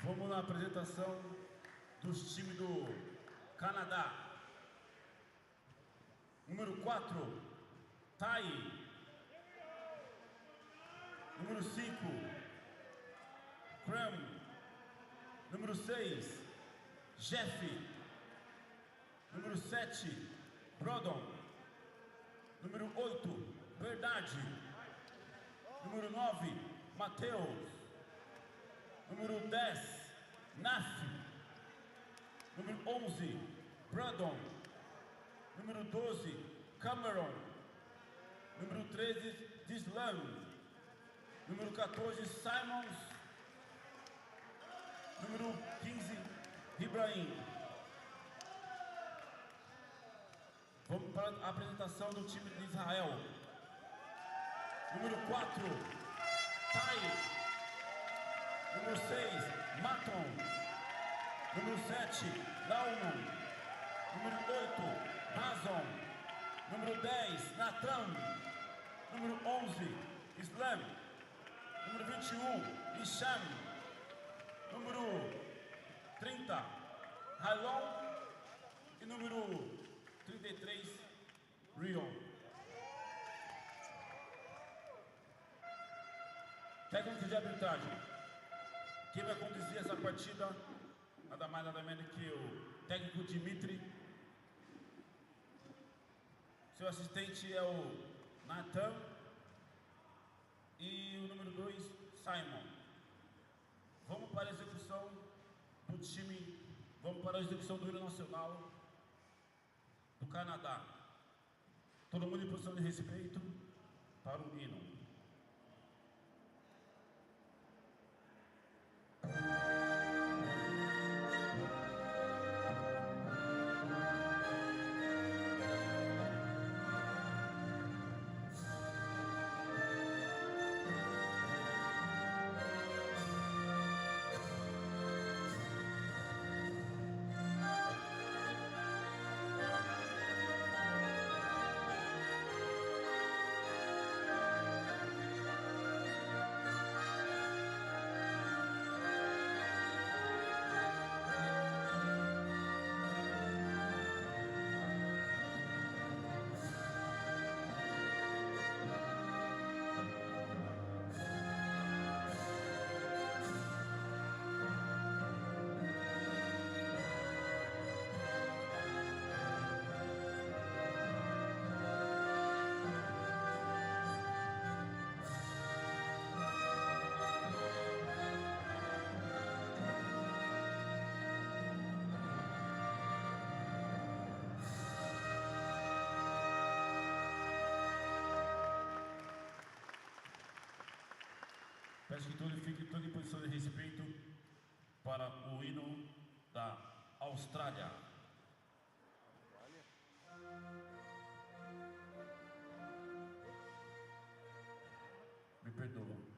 Vamos na apresentação dos times do Canadá. Número 4, Tai. Número 5, Cram. Número 6, Jeff. Número 7, Brodon. Número 8, Verdade. Número 9, Matheus. Número 10, Naf. Número 11, Brandon. Número 12, Cameron. Número 13, Dislan. Número 14, Simons. Número 15, Ibrahim. Vamos para a apresentação do time de Israel. Número 4, Tai. Número 6, Maton. Número 7, Lauman. Número 8, Razon. Número 10, Nathan. Número 11, Islam. Número 21, Isham. Número 30, Halon. E número 33, Rion. Técnico de arbitragem. Quem vai conduzir essa partida, nada mais nada menos que o técnico Dimitri. Seu assistente é o Nathan. E o número 2, Simon. Vamos para a execução do time. Vamos para a execução do hino nacional do Canadá. Todo mundo em posição de respeito para o hino. Peço que todos fiquem todos em posição de respeito para o hino da Austrália. Me perdoam.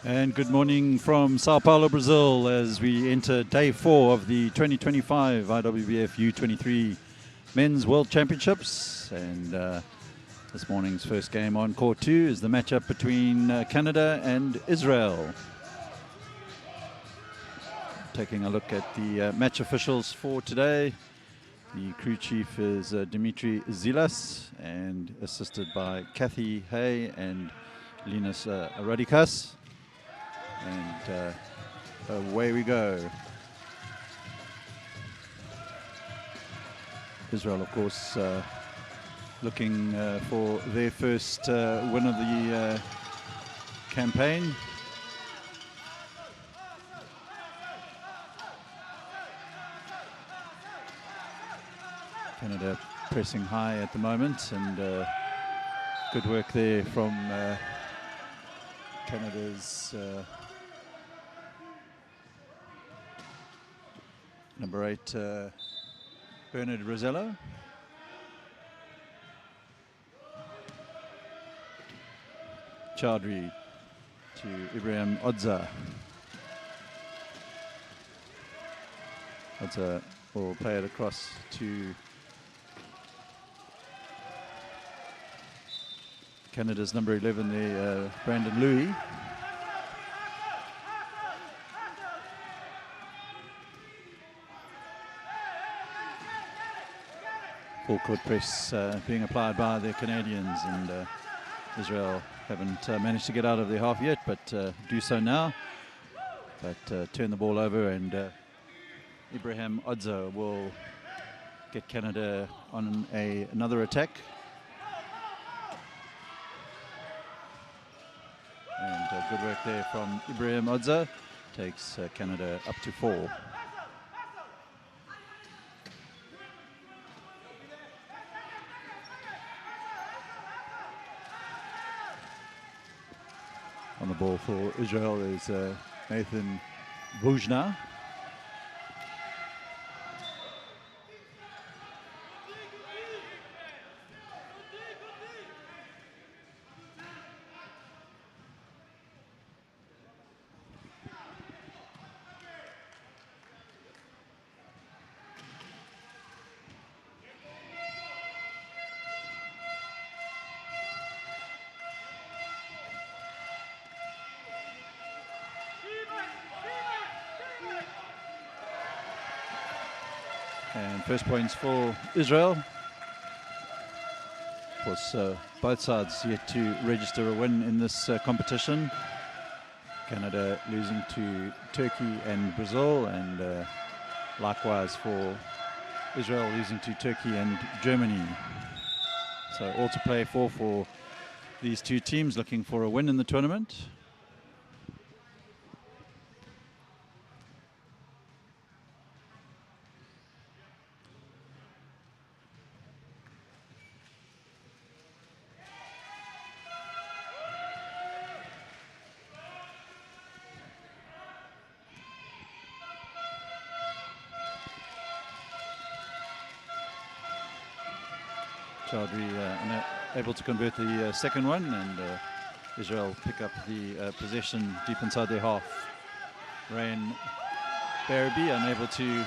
And good morning from Sao Paulo, Brazil, as we enter day 4 of the 2025 IWBF U23 Men's World Championships. And this morning's first game on court 2 is the matchup between Canada and Israel. Taking a look at the match officials for today. The crew chief is Dimitri Zilas, and assisted by Kathy Hay and Linus Radikas. And away we go. Israel, of course, looking for their first win of the campaign. Canada pressing high at the moment, and good work there from Canada's number 8, Bernard Rosello. Chaudhry to Ibrahim Odza. Odza will play it across to Canada's number 11 there, Brandon Louis. Full court press being applied by the Canadians, and Israel haven't managed to get out of their half yet, but do so now. But turn the ball over, and Ibrahim Odza will get Canada on another attack. And good work there from Ibrahim Odza. Takes Canada up to 4. On the ball for Israel is Nathan Bujna. And first points for Israel. Of course, both sides yet to register a win in this competition. Canada losing to Turkey and Brazil, and likewise for Israel losing to Turkey and Germany. So all to play for these two teams looking for a win in the tournament. Chaudhry able to convert the second one, and Israel pick up the possession deep inside their half. Rain Barabee unable to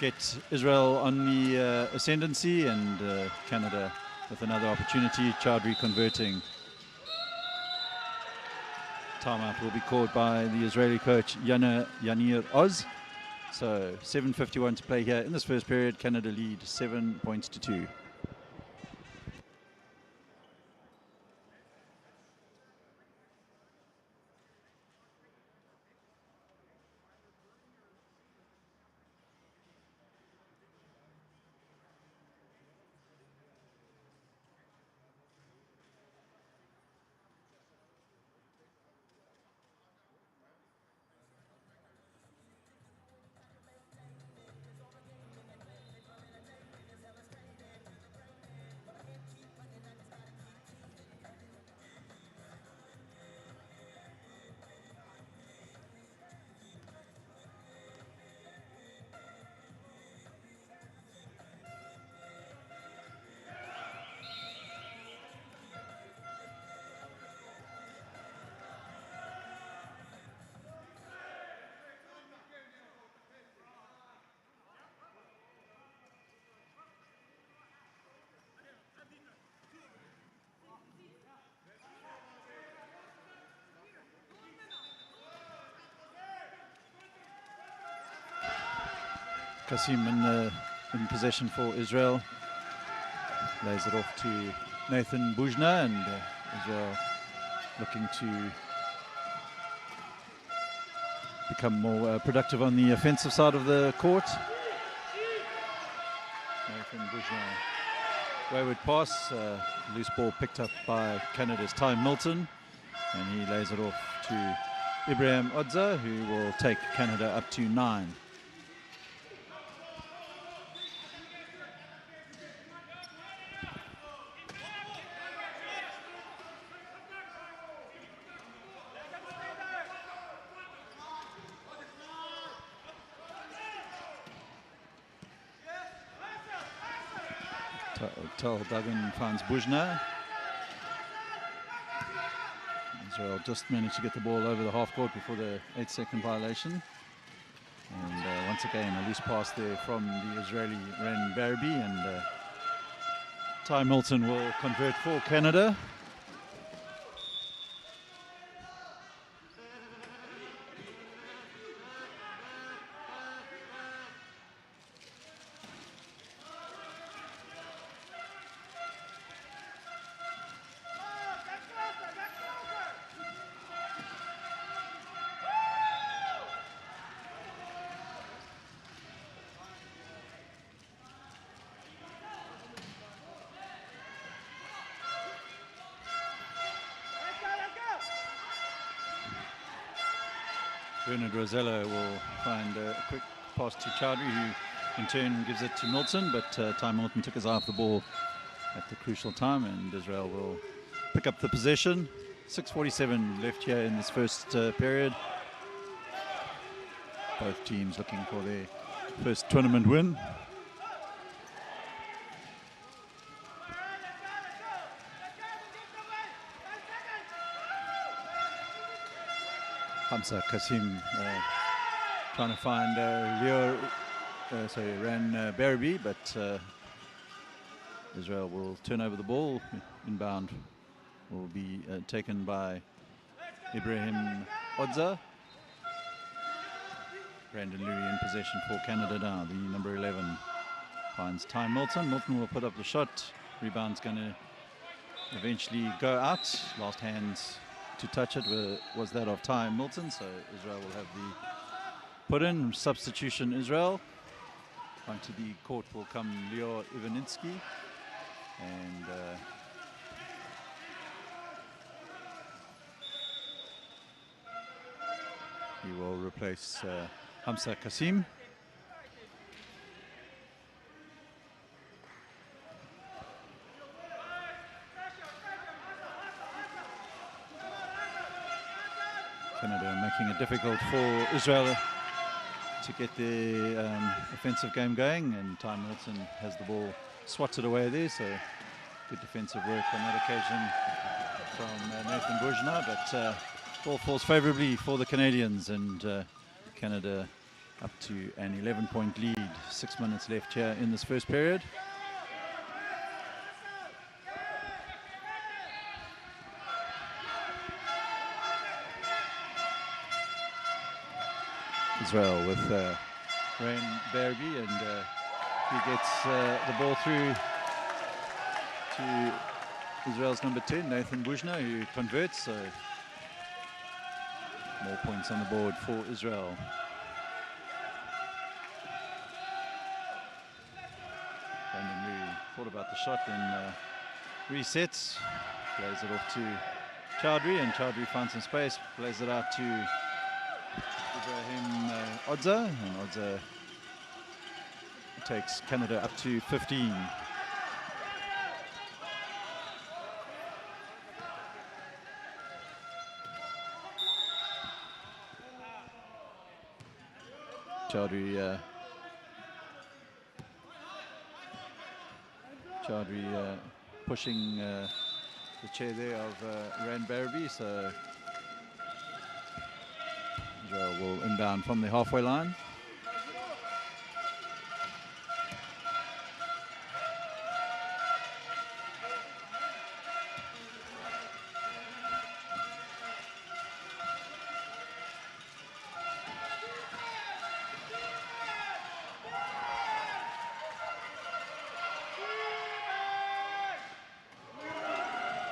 get Israel on the ascendancy, and Canada with another opportunity. Chaudhry converting. Timeout will be called by the Israeli coach Yanir Oz. So 7:51 to play here in this first period. Canada lead 7 points to 2. Kasim in possession for Israel. Lays it off to Nathan Bujna, and Israel looking to become more productive on the offensive side of the court. Nathan Bujna, wayward pass, loose ball picked up by Canada's Ty Milton, and he lays it off to Ibrahim Odza, who will take Canada up to 9. Tal Duggan finds Bujna. Israel just managed to get the ball over the half court before the 8-second violation. And once again, a loose pass there from the Israeli Ren Barabi, and Ty Milton will convert for Canada. Bernard Rosello will find a quick pass to Chowdhury, who in turn gives it to Milton, but Ty Milton took his eye off the ball at the crucial time, and Israel will pick up the possession. 6:47 left here in this first period. Both teams looking for their first tournament win. Hamza Kasim trying to find Ran Barabi, but Israel will turn over the ball. Inbound will be taken by Ibrahim Odza. Brandon Louis in possession for Canada now. The number 11 finds Ty Milton. Milton will put up the shot. Rebound's going to eventually go out. Last hands to touch it was that of Ty Milton, so Israel will have the put in. Substitution Israel. Onto the court will come Lior Ivanitsky, and he will replace Hamza Kasim. Canada making it difficult for Israel to get the offensive game going, and Ty Milton has the ball swatted away there, so good defensive work on that occasion from Nathan Bujna, but ball falls favorably for the Canadians, and Canada up to an 11-point lead. 6 minutes left here in this first period. Israel with Rain Barabi, and he gets the ball through to Israel's number 10, Nathan Bujna, who converts, so more points on the board for Israel. Brandon Lee thought about the shot and resets, plays it off to Chowdhury, and Chowdhury finds some space, plays it out to Ibrahim Odza, and Odza takes Canada up to 15. Chowdhury pushing the chair there of Ran Barabi, so Israel will inbound from the halfway line.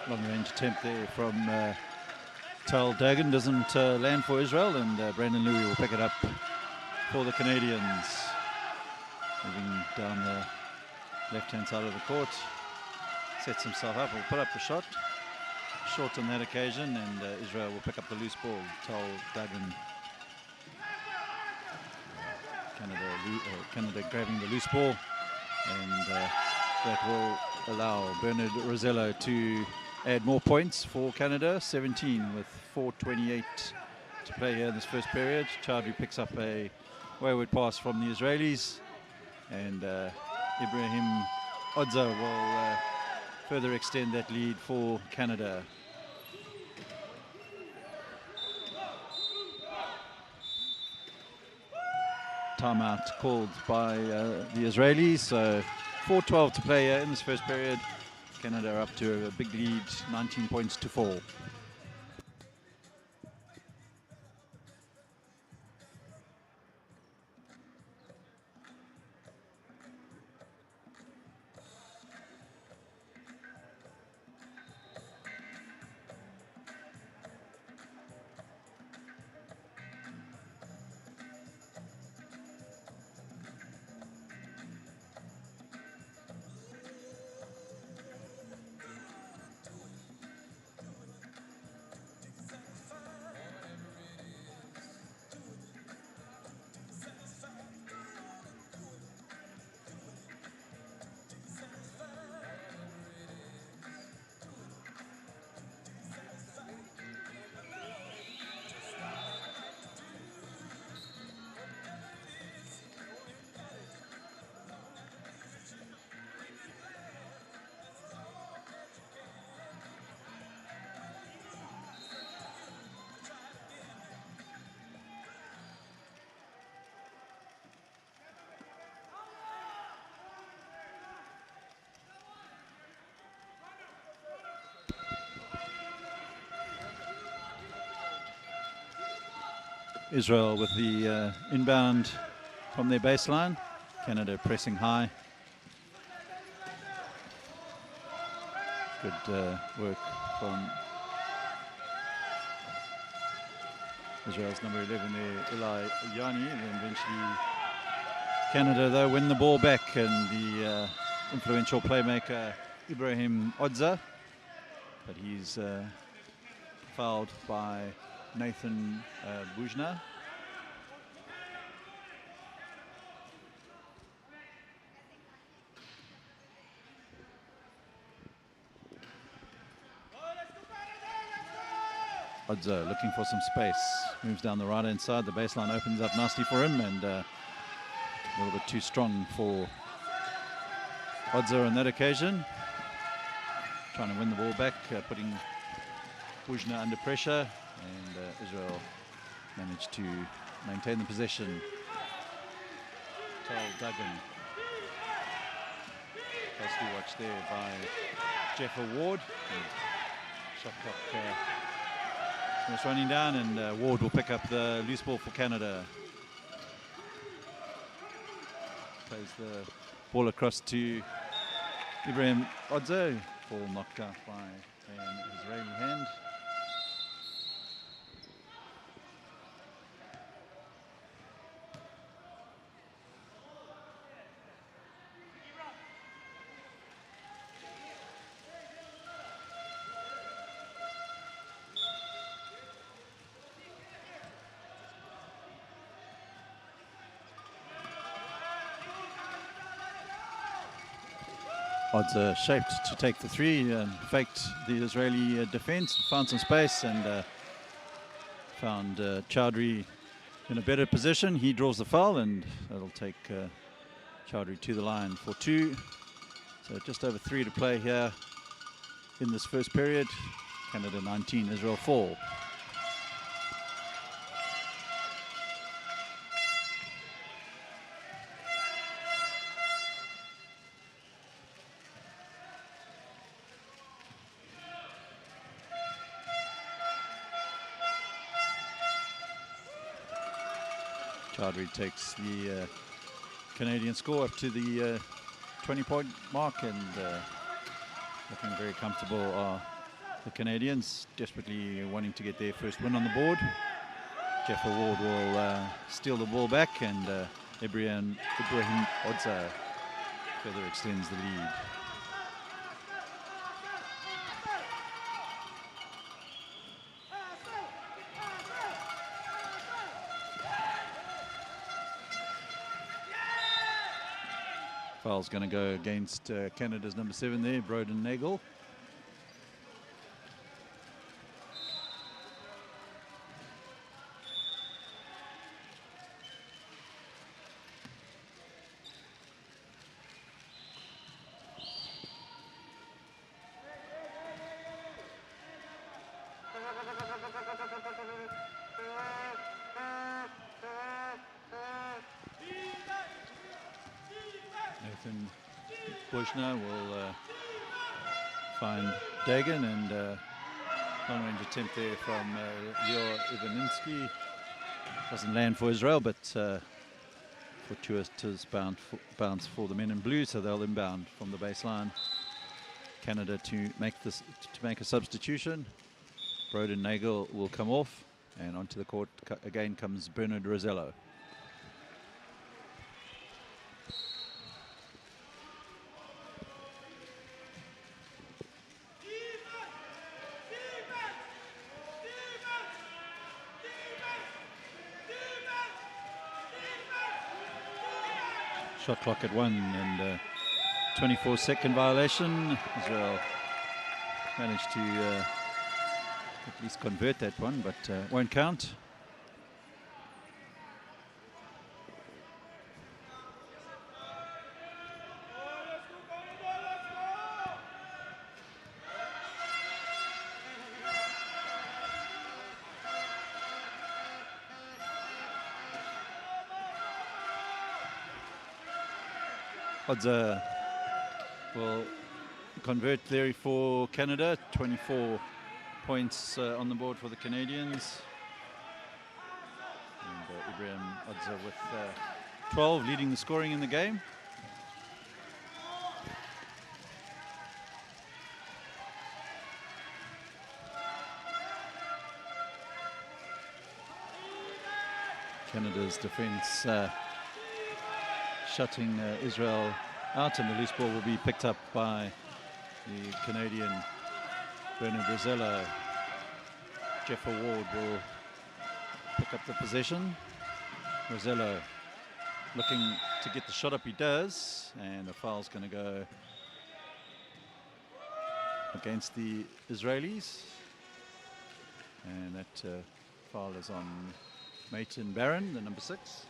Long-range attempt there from Tal Dagan doesn't land for Israel, and Brandon Louis will pick it up for the Canadians. Moving down the left-hand side of the court. Sets himself up, will put up the shot. Short on that occasion, and Israel will pick up the loose ball. Tal Dagan. Canada grabbing the loose ball, and that will allow Bernard Rosello to add more points for Canada. 17 with 4:28 to play here in this first period. Chowdhury picks up a wayward pass from the Israelis, and Ibrahim Odza will further extend that lead for Canada. Timeout called by the Israelis, so 4:12 to play in this first period. Canada are up to a big lead, 19 points to 4. Israel with the inbound from their baseline. Canada pressing high. Good work from Israel's number 11 there, Eli Yanni. And then eventually Canada, though, win the ball back, and the influential playmaker Ibrahim Odza. But he's fouled by Nathan Bujna. Odza looking for some space, moves down the right hand side, the baseline opens up nicely for him, and a little bit too strong for Odza on that occasion. Trying to win the ball back, putting Bujna under pressure, and Israel managed to maintain the possession. Tal Dagan. Closely watched there by Jeff Ward. Shot clock was running down, and Ward will pick up the loose ball for Canada. Plays the ball across to Ibrahim Odza. Ball knocked out by an Israeli hand. Odza shaped to take the three, and faked the Israeli defense, found some space, and found Chowdhury in a better position. He draws the foul, and that'll take Chowdhury to the line for two. So just over 3 to play here in this first period. Canada 19, Israel 4. Chowdhury takes the Canadian score up to the 20-point mark, and looking very comfortable are The Canadians desperately wanting to get their first win on the board. Jeff Ward will steal the ball back, and Ibrahim Odza further extends the lead. Foul's going to go against Canada's number 7 there, Broden Nagel. Bushner will find Dagan, and long-range attempt there from Lior Ivaninski. Doesn't land for Israel, but fortuitous bounce for the men in blue, so they'll inbound from the baseline. Canada to make a substitution. Broden Nagel will come off, and onto the court again comes Bernard Rosello. Shot clock at 1 and 24-second violation. Israel managed to at least convert that one, but won't count. Odza will convert there for Canada. 24 points on the board for the Canadians. And Ibrahim Odza with 12, leading the scoring in the game. Canada's defense shutting Israel out, and the loose ball will be picked up by the Canadian Bernard Rosello. Jeff Ward will pick up the possession. Rosello looking to get the shot up, he does, and a foul's going to go against the Israelis, and that foul is on Maiten Barron, the number 6.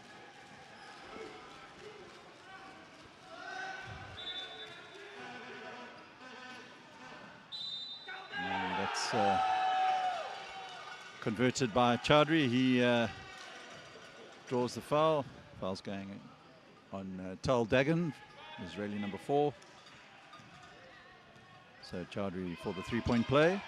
Converted by Chowdhury. He draws the foul. Foul's going on Tal Dagan, Israeli number 4. So Chowdhury for the 3-point play.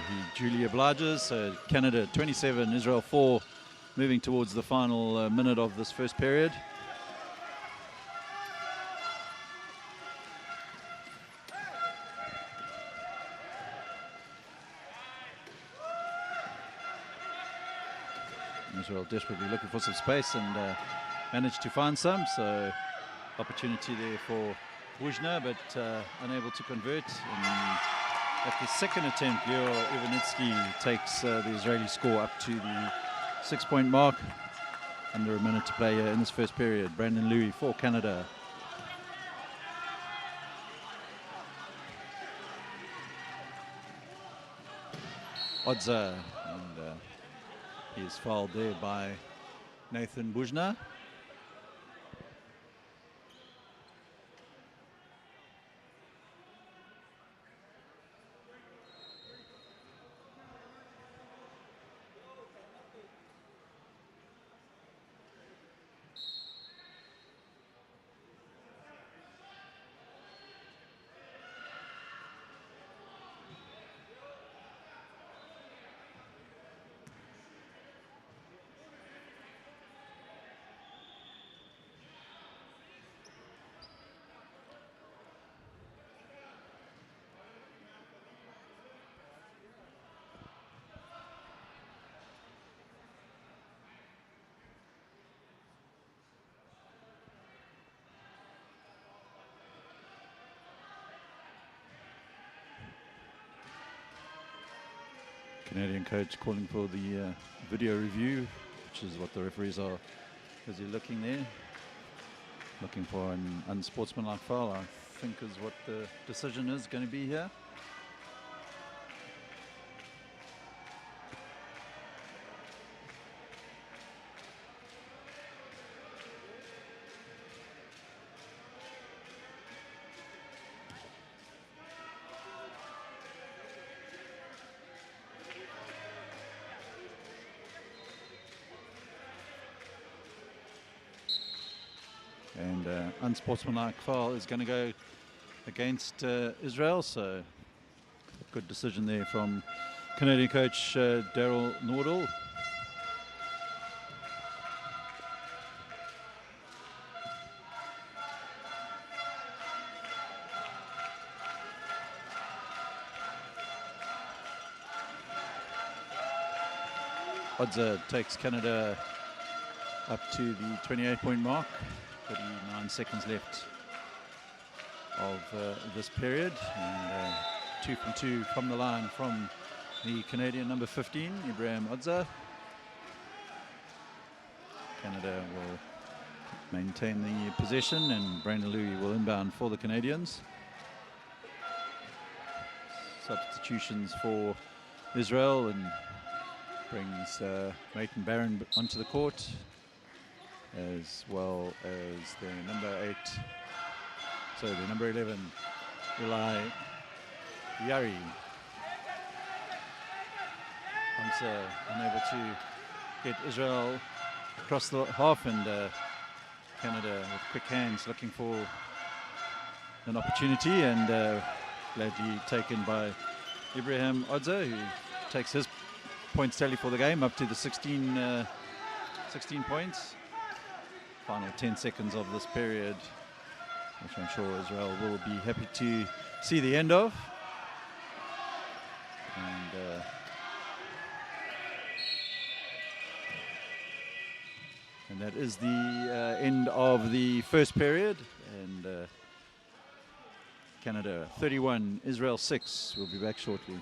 He duly obliges. So Canada 27, Israel 4, moving towards the final minute of this first period. Israel desperately looking for some space and managed to find some. So opportunity there for Wujna, but unable to convert. And at the second attempt, Lior Ivaninski takes the Israeli score up to the 6-point mark. Under a minute to play in this first period. Brandon Louis for Canada. Odza, and he is fouled there by Nathan Bujna. Canadian coach calling for the video review, which is what the referees are busy looking there. Looking for an unsportsmanlike foul, I think is what the decision is going to be here. And unsportsmanlike foul is going to go against Israel, so good decision there from Canadian coach Daryl Nordal. Odza takes Canada up to the 28-point mark. 39 seconds left of this period, and 2 from 2 from the line from the Canadian number 15, Ibrahim Odza. Canada will maintain the possession, and Brandon Louis will inbound for the Canadians. Substitutions for Israel, and brings Maiten Barron onto the court, as well as the number 11, Eli Yari. Hamza unable to get Israel across the half, and Canada with quick hands looking for an opportunity, and gladly taken by Ibrahim Odza, who takes his points tally for the game up to the 16 points. Final 10 seconds of this period, which I'm sure Israel will be happy to see the end of. And that is the end of the first period. And Canada 31, Israel 6. We'll be back shortly.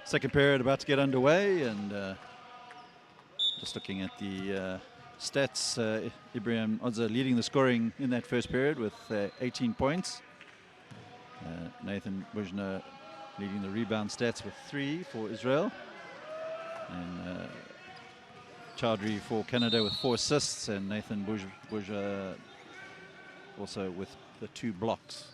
Second period about to get underway, and just looking at the stats, Ibrahim Odza leading the scoring in that first period with 18 points. Nathan Bujna leading the rebound stats with 3 for Israel. And Chowdhury for Canada with 4 assists, and Nathan Bujna also with the 2 blocks.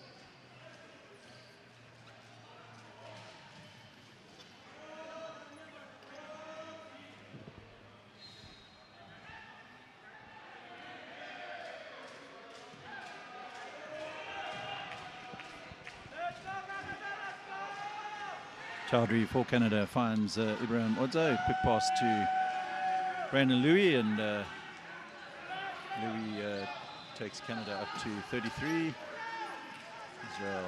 Chowdhury for Canada finds Ibrahim Odza. Quick pass to Brandon Louis, and Louis takes Canada up to 33. Israel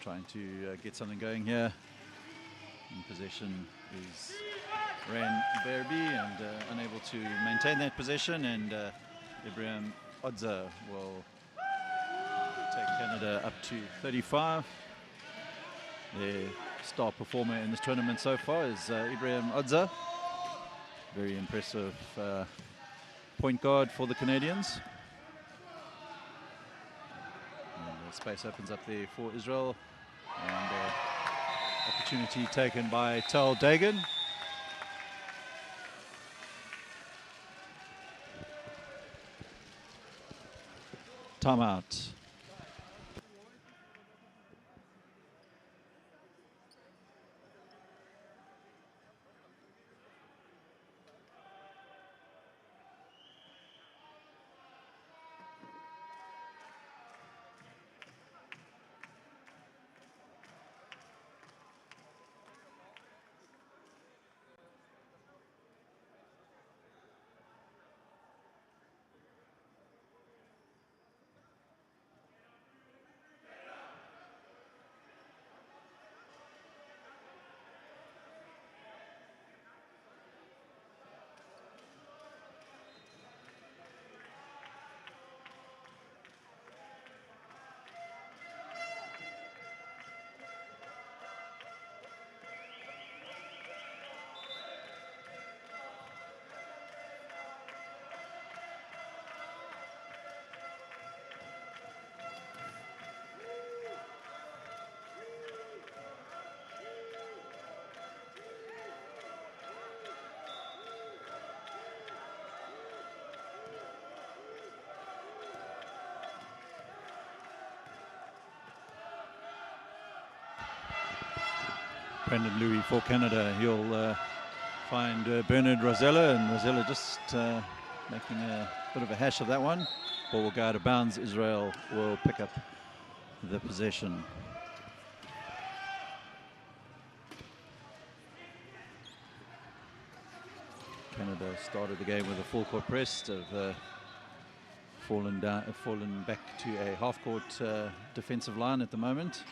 trying to get something going here. In possession is Ran Berby, and unable to maintain that possession, and Ibrahim Odza will take Canada up to 35. Their star performer in this tournament so far is Ibrahim Odza. Very impressive point guard for the Canadians. And the space opens up there for Israel, and opportunity taken by Tal Dagan. Timeout. Brandon Louis for Canada. He'll find Bernard Rosella, and Rosella just making a bit of a hash of that one. Ball will go out of bounds. Israel will pick up the possession. Canada started the game with a full court press. Have fallen back to a half court defensive line at the moment.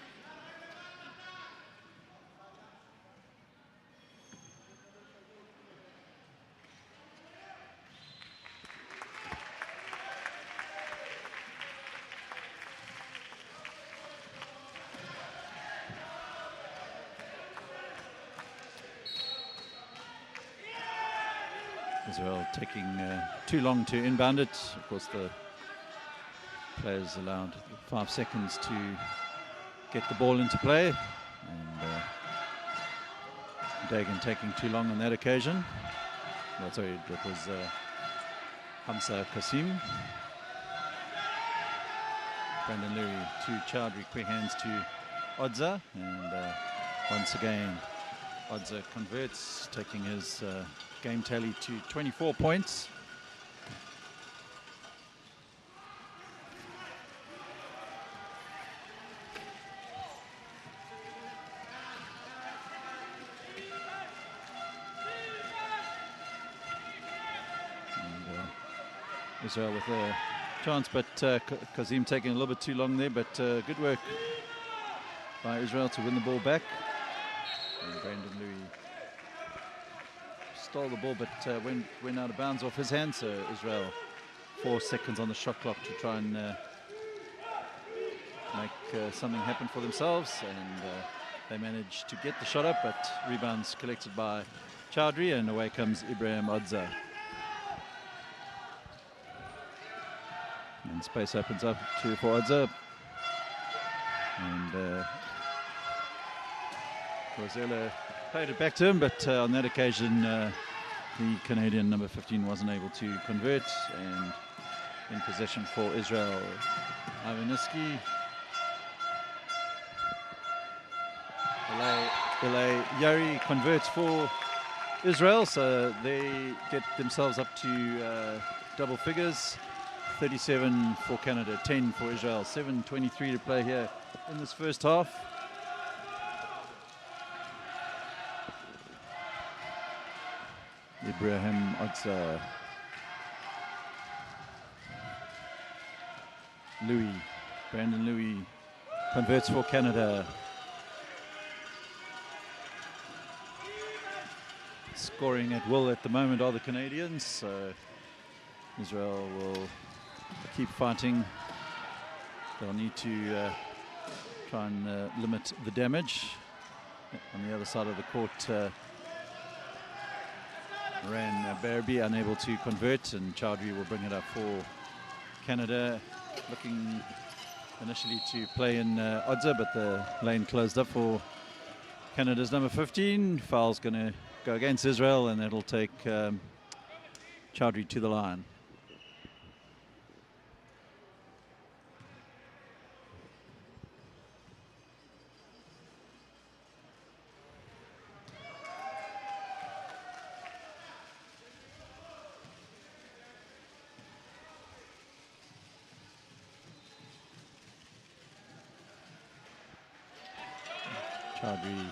Israel taking too long to inbound it. Of course, the players allowed 5 seconds to get the ball into play, and Dagan taking too long on that occasion. No, sorry, that was Hamza Kasim. Brandon Louis to Chowdhury, quick hands to Odza, and once again Odza converts, taking his game tally to 24 points. And Israel with a chance, but Kazim taking a little bit too long there, but good work by Israel to win the ball back. And Brandon Louis stole the ball, but went out of bounds off his hand. So Israel 4 seconds on the shot clock to try and make something happen for themselves, and they managed to get the shot up, but rebounds collected by Chowdhury, and away comes Ibrahim Odza. And space opens up for Odza, and Rosella played it back to him, but on that occasion the Canadian number 15 wasn't able to convert, and in possession for Israel. Ivaniski, Ilay Yari converts for Israel, so they get themselves up to double figures. 37 for Canada, 10 for Israel. 7:23 to play here in this first half. Ibrahim Odza. Brandon Louis converts for Canada. Scoring at will at the moment are the Canadians, so Israel will keep fighting. They'll need to try and limit the damage. On the other side of the court, Ran Barabee unable to convert, and Chowdhury will bring it up for Canada. Looking initially to play in Odza, but the lane closed up for Canada's number 15. Foul's going to go against Israel, and that'll take Chowdhury to the line. Chowdhury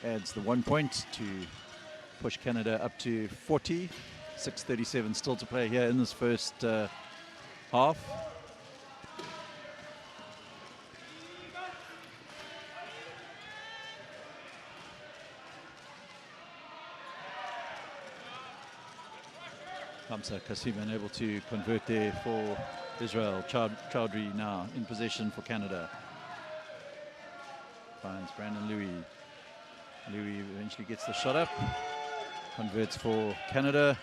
adds the 1 point to push Canada up to 40. 6:37 still to play here in this first half. Hamza Kasim unable to convert there for Israel. Chowdhury now in possession for Canada. Finds Brandon Louis. Louis eventually gets the shot up. Converts for Canada.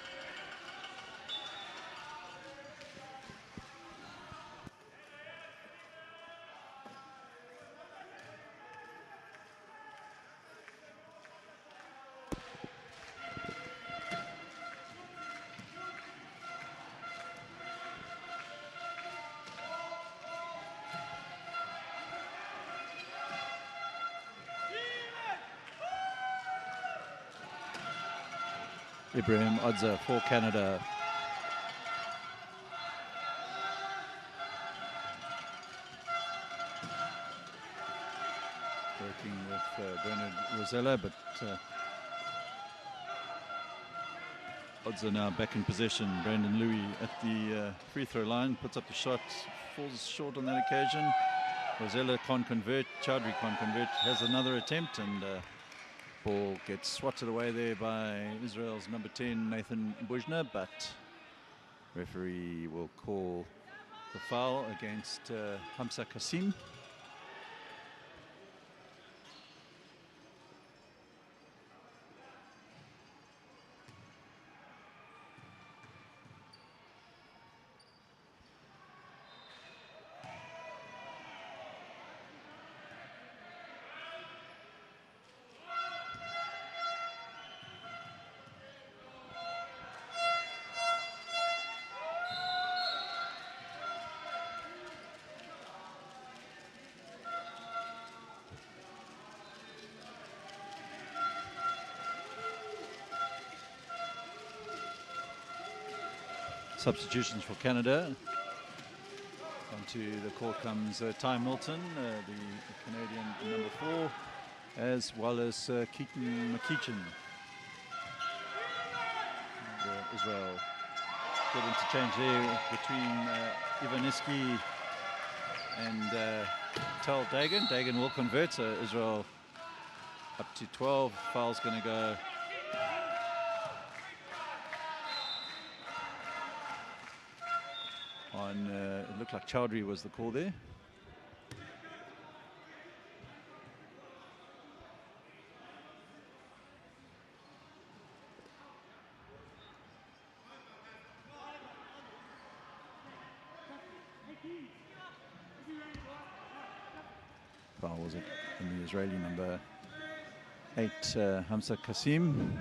Ibrahim Odza for Canada. Working with Bernard Rosella, but Odza now back in possession. Brandon Louis at the free throw line, puts up the shot, falls short on that occasion. Rosella can't convert, Chowdhury can't convert, has another attempt, and ball gets swatted away there by Israel's number 10, Nathan Bujner, but referee will call the foul against Hamza Kasim. Substitutions for Canada. Onto the court comes Ty Milton, the Canadian number 4, as well as Keaton McKeechan. And, Israel. Good interchange there between Ivaniski and Tal Dagan. Dagan will convert, so Israel up to 12. Foul's going to go on, it looked like Chowdhury was the call there. Foul was it in the Israeli number 8, Hamza Kasim.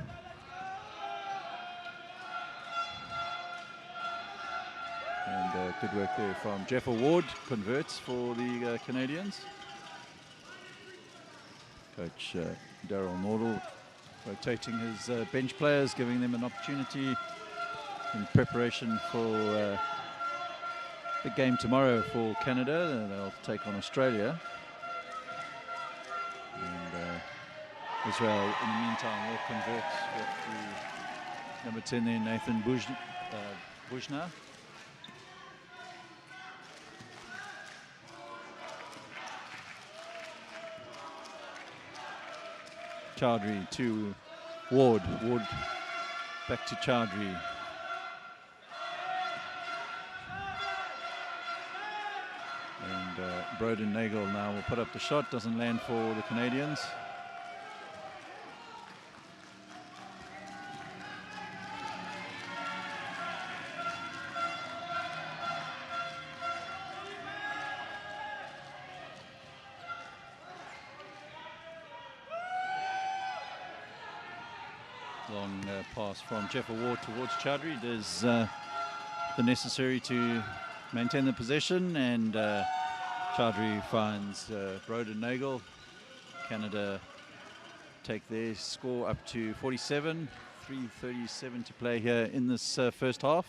And good work there from Jeff Ward, converts for the Canadians. Coach Daryl Nordell rotating his bench players, giving them an opportunity in preparation for the game tomorrow for Canada. They'll take on Australia. And Israel, in the meantime, will convert with the Number 10 there, Nathan Bushna. Chowdhury to Ward. Ward back to Chowdhury. And Broden Nagel now will put up the shot. Doesn't land for the Canadians. Long pass from Jeff Ward towards Chowdhury. Does the necessary to maintain the possession, and Chowdhury finds Broden Nagel. Canada take their score up to 47. 3:37 to play here in this first half.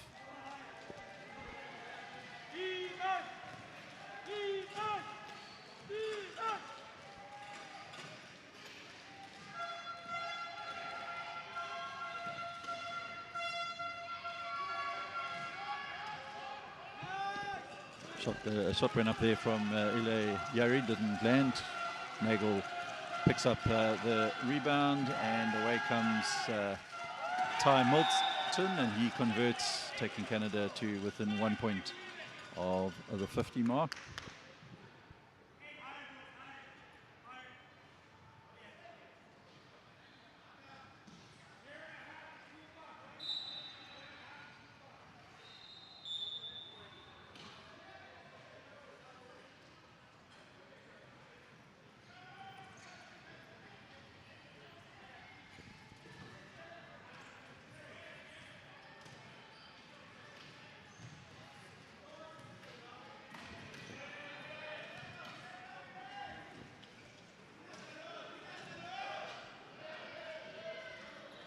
A shot went up there from Ile Yari, didn't land. Nagel picks up the rebound, and away comes Ty Milton, and he converts, taking Canada to within 1 point of the 50 mark.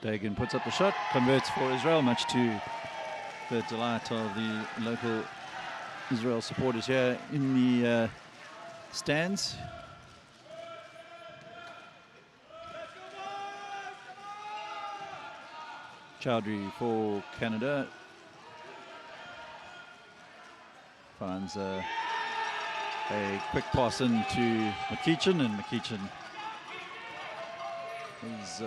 Dagan puts up the shot, converts for Israel, much to the delight of the local Israel supporters here in the stands. Chowdhury for Canada finds a quick pass into McEachin, and McEachin is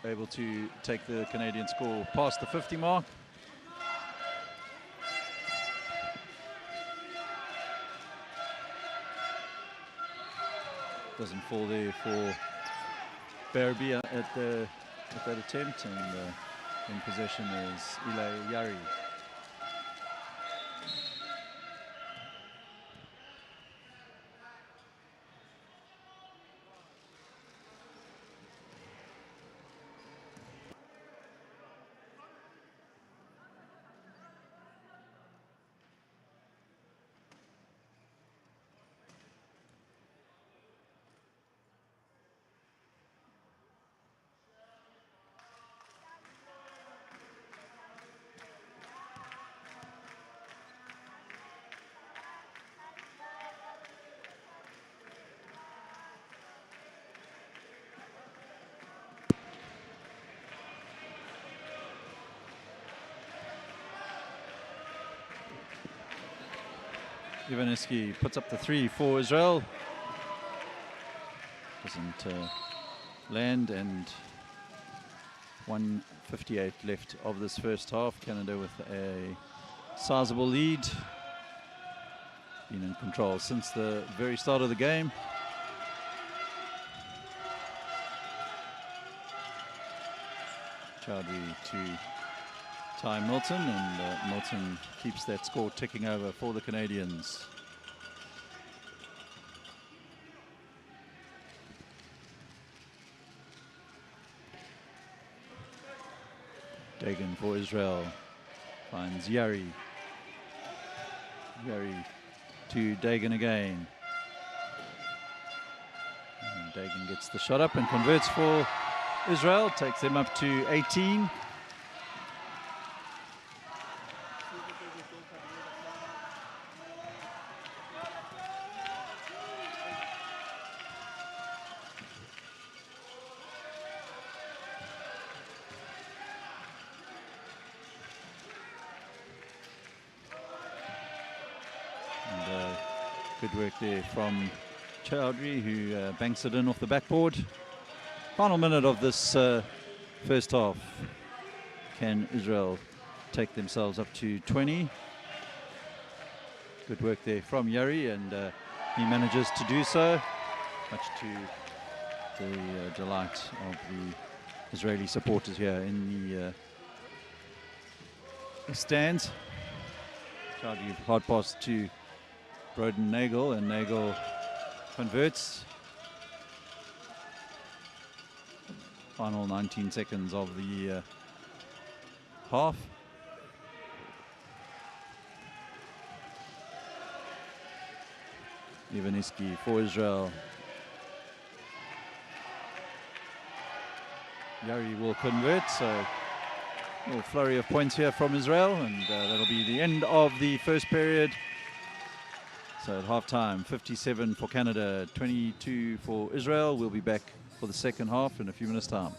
able to take the Canadian score past the 50 mark. Doesn't fall there for Barabia at that attempt, and in possession is Ile Yari. Ivaniski puts up the three for Israel. Doesn't land, and 1:58 left of this first half. Canada with a sizable lead. Been in control since the very start of the game. Chowdhury to Ty Milton, and Milton keeps that score ticking over for the Canadians. Dagan for Israel finds Yari. Yari to Dagan again. And Dagan gets the shot up and converts for Israel, takes them up to 18. Good work there from Chowdhury, who banks it in off the backboard. Final minute of this first half. Can Israel take themselves up to 20? Good work there from Yuri, and he manages to do so, much to the delight of the Israeli supporters here in the stands. Chowdhury hard pass to Broden Nagel, and Nagel converts. Final 19 seconds of the half. Ivaniski for Israel. Yuri will convert, so a little flurry of points here from Israel, and that'll be the end of the first period. So at halftime, 57 for Canada, 22 for Israel. We'll be back for the second half in a few minutes' time.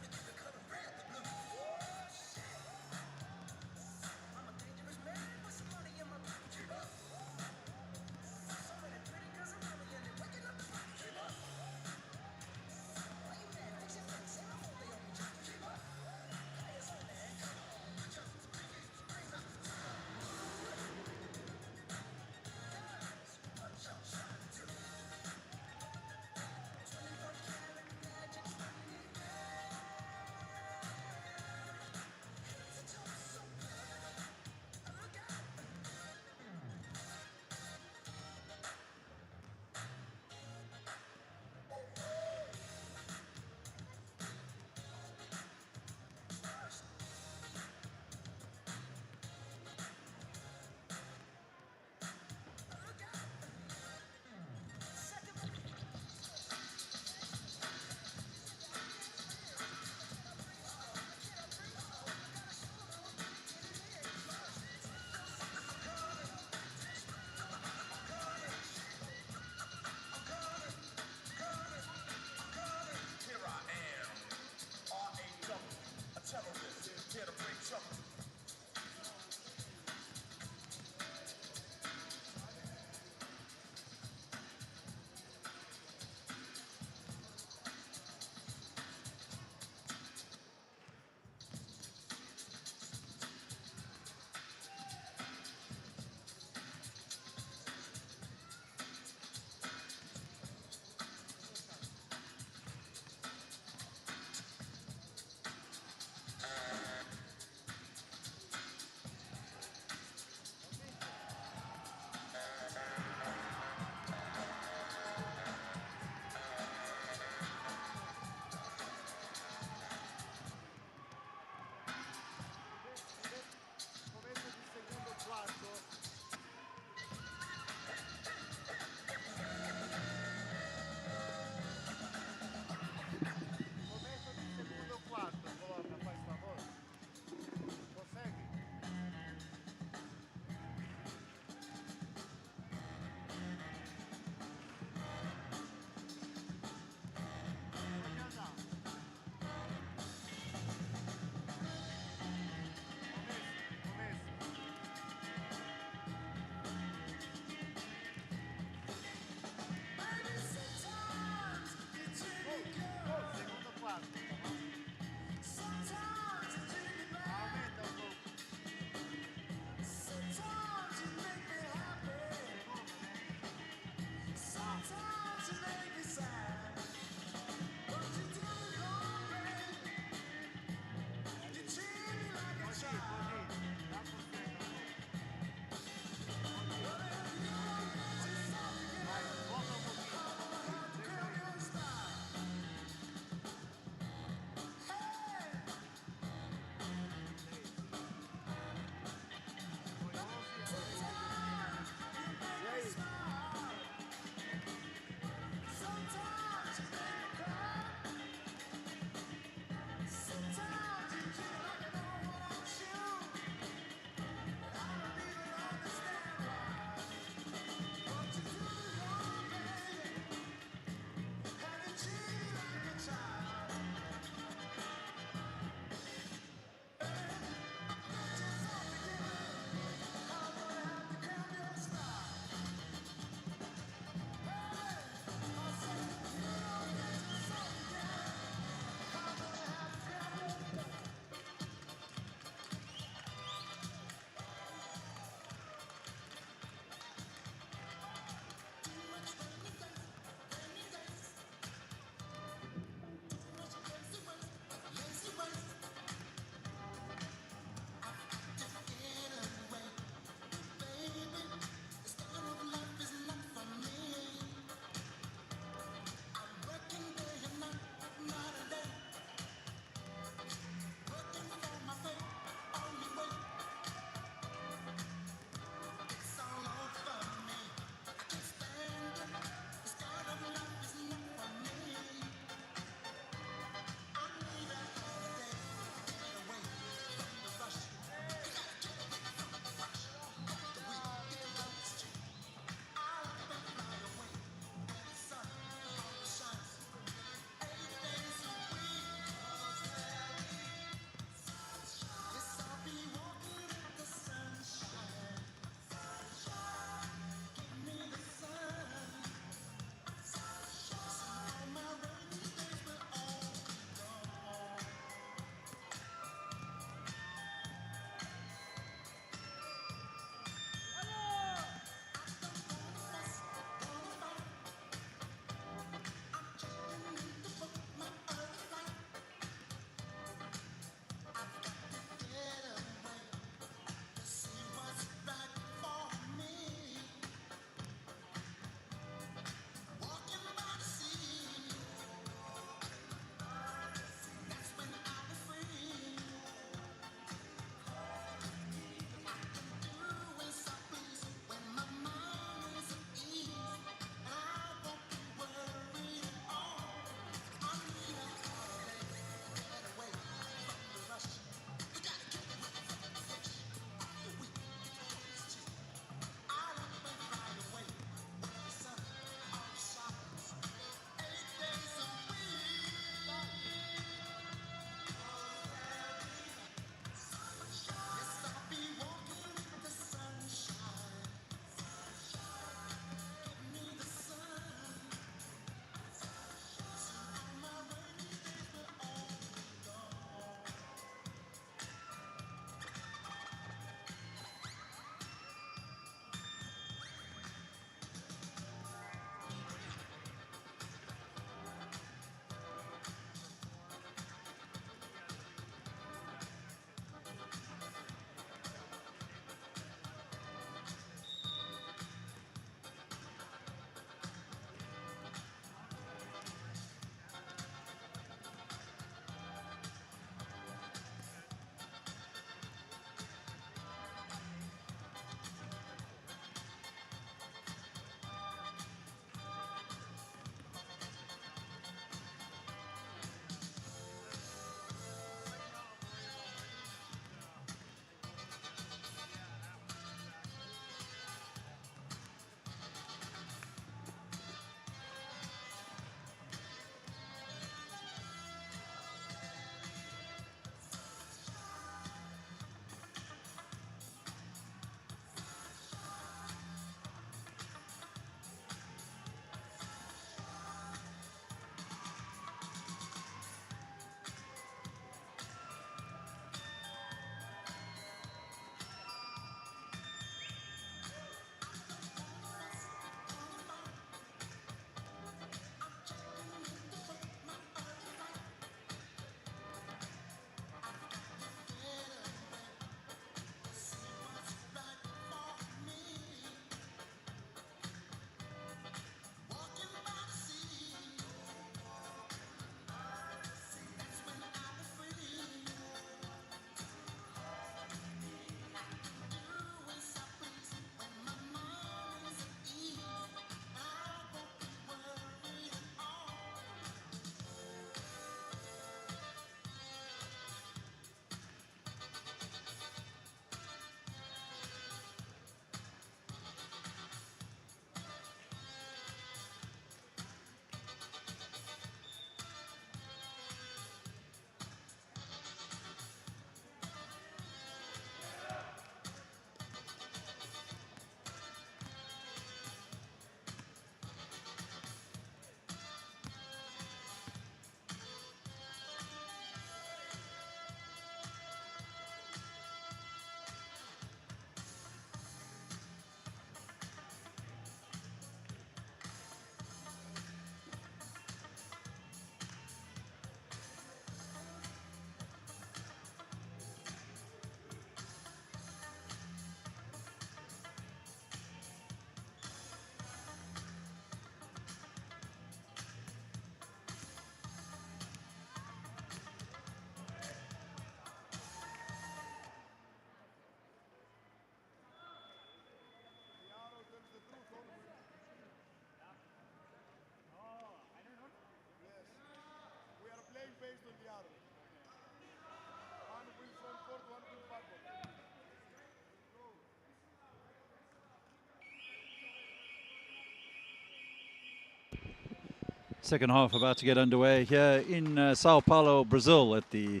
Second half about to get underway here in Sao Paulo, Brazil, at the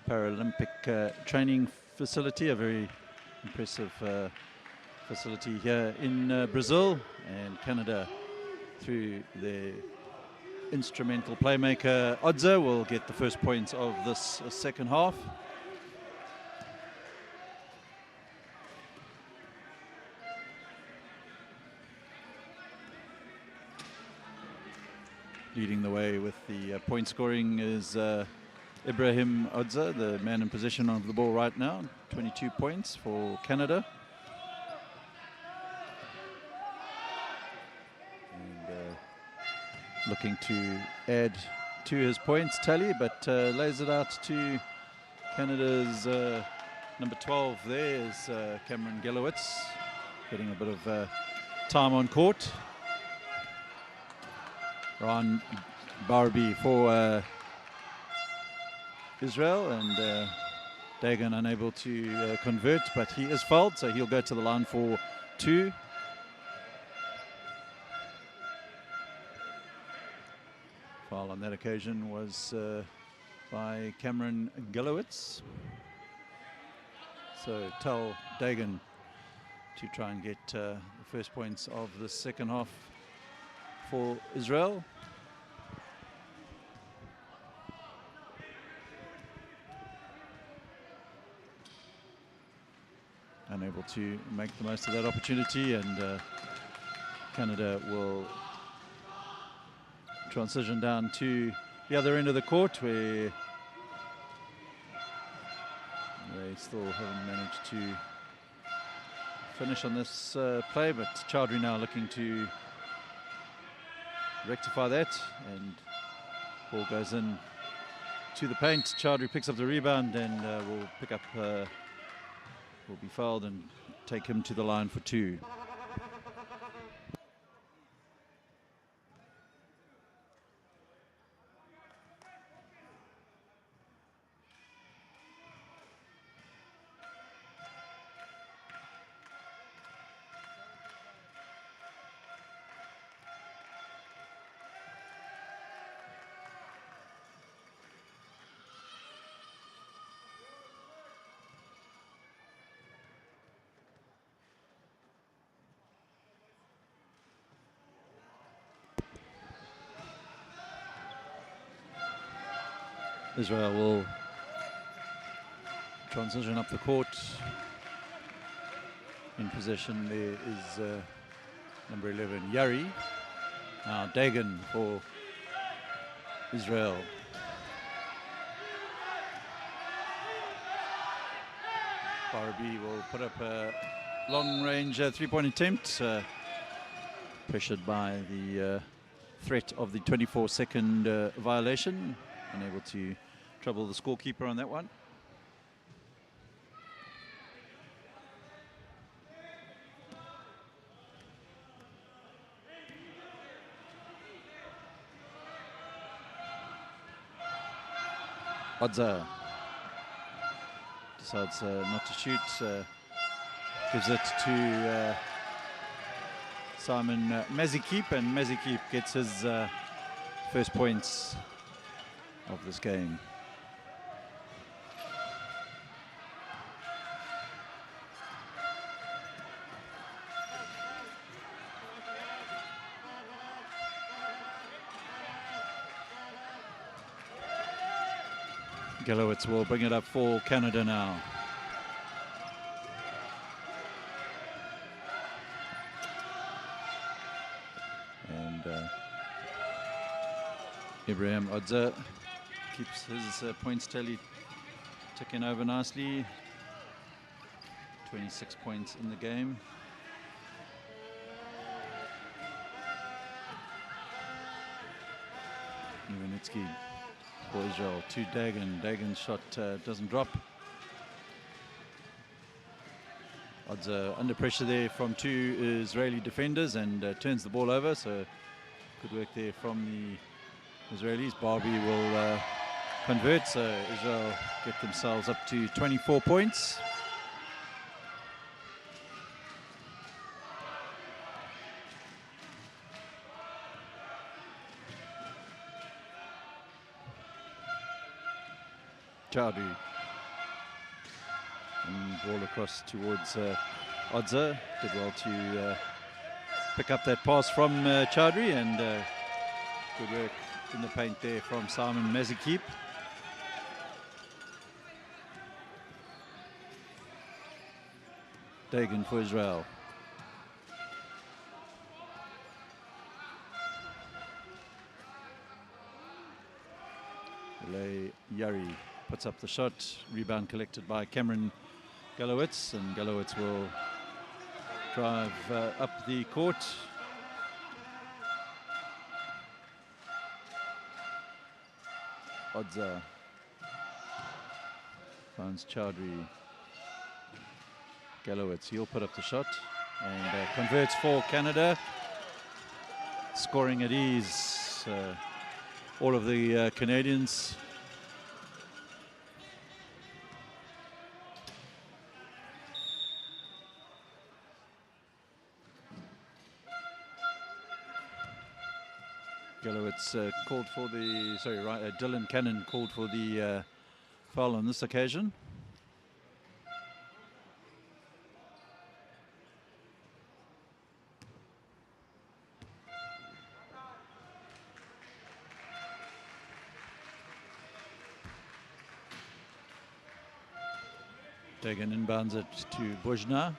Paralympic training facility, a very impressive facility here in Brazil. And Canada, through their instrumental playmaker Odza, will get the first points of this second half. Leading the way with the point scoring is Ibrahim Odza, the man in possession of the ball right now. 22 points for Canada. And looking to add to his points tally, but lays it out to Canada's number 12 there is Cameron Gelowitz, getting a bit of time on court. Ron Barbie for Israel, and Dagan unable to convert, but he is fouled, so he'll go to the line for 2. Foul on that occasion was by Cameron Gelowitz. So tell Dagan to try and get the first points of the second half for Israel. Unable to make the most of that opportunity, and Canada will transition down to the other end of the court, where they still haven't managed to finish on this play, but Chowdhury now looking to rectify that, and ball goes in to the paint. Chowdhury picks up the rebound and will pick up, will be fouled and take him to the line for 2. Israel will transition up the court. In possession there is number 11, Yari. Now Dagan for Israel. Barabi will put up a long-range three-point attempt, pressured by the threat of the 24-second violation. Unable to trouble the scorekeeper on that one. Odza decides not to shoot, gives it to Simon Mazikip, and Mazikip gets his first points of this game. Gelowitz will bring it up for Canada now. And Ibrahim Odza keeps his points tally ticking over nicely. 26 points in the game. Ivanitsky for Israel to Dagan. Dagan's shot doesn't drop. Odza under pressure there from 2 Israeli defenders and turns the ball over, so good work there from the Israelis. Barbie will convert, so Israel get themselves up to 24 points. Chowdhury. And ball across towards Odza. Did well to pick up that pass from Chowdhury, and good work in the paint there from Simon Mazikip. Dagan for Israel. Yari puts up the shot. Rebound collected by Cameron Gallowitz, and Gallowitz will drive up the court. Odza finds Chowdhury. Gallowitz, he'll put up the shot and converts for Canada. Scoring at ease, all of the Canadians. Gallowitz called for the, Dylan Cannon called for the foul on this occasion. Dagan inbounds it to Bujna.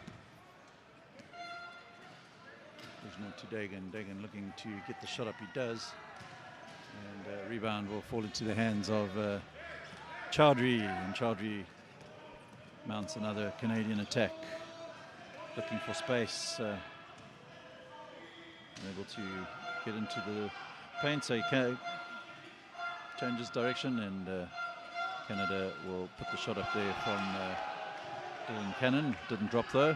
Bujna to Dagan. Dagan looking to get the shot up. He does. And rebound will fall into the hands of Chowdhury. And Chowdhury mounts another Canadian attack. Looking for space. Able to get into the paint. So he changes direction, and Canada will put the shot up there from Dylan Cannon. Didn't drop though.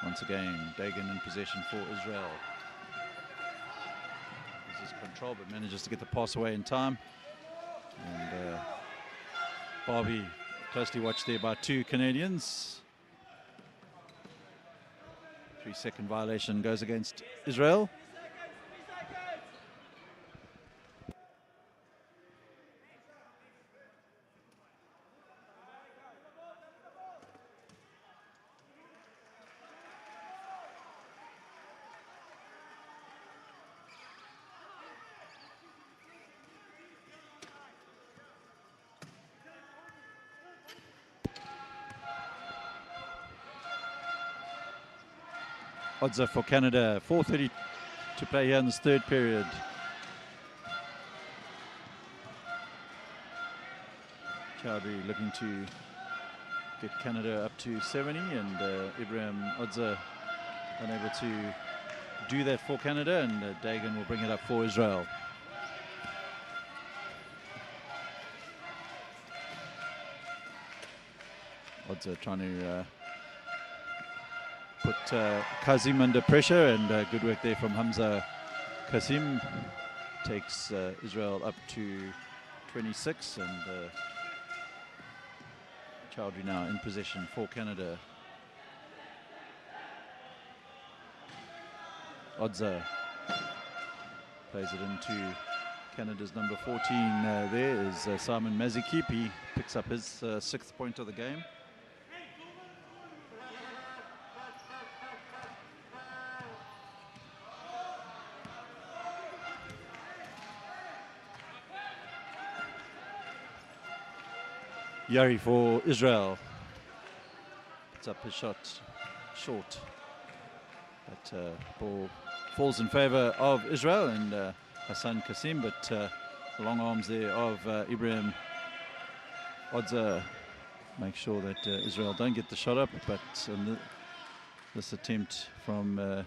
Once again, Dagan in possession for Israel. Loses control but manages to get the pass away in time. And Barbie closely watched there by two Canadians. 3-second violation goes against Israel. Odza for Canada, 4:30 to play here in this third period. Chowdhury looking to get Canada up to 70, and Ibrahim Odza unable to do that for Canada, and Dagan will bring it up for Israel. Odza trying to put Kazim under pressure, and good work there from Hamza Kasim. Takes Israel up to 26, and Chowdhury now in possession for Canada. Odza plays it into Canada's number 14. There is Simon Mazikip. He picks up his 6th point of the game. Yari for Israel. Puts up his shot short. But ball falls in favor of Israel and Hassan Kasim, but the long arms there of Ibrahim Odza make sure that Israel don't get the shot up, but this attempt from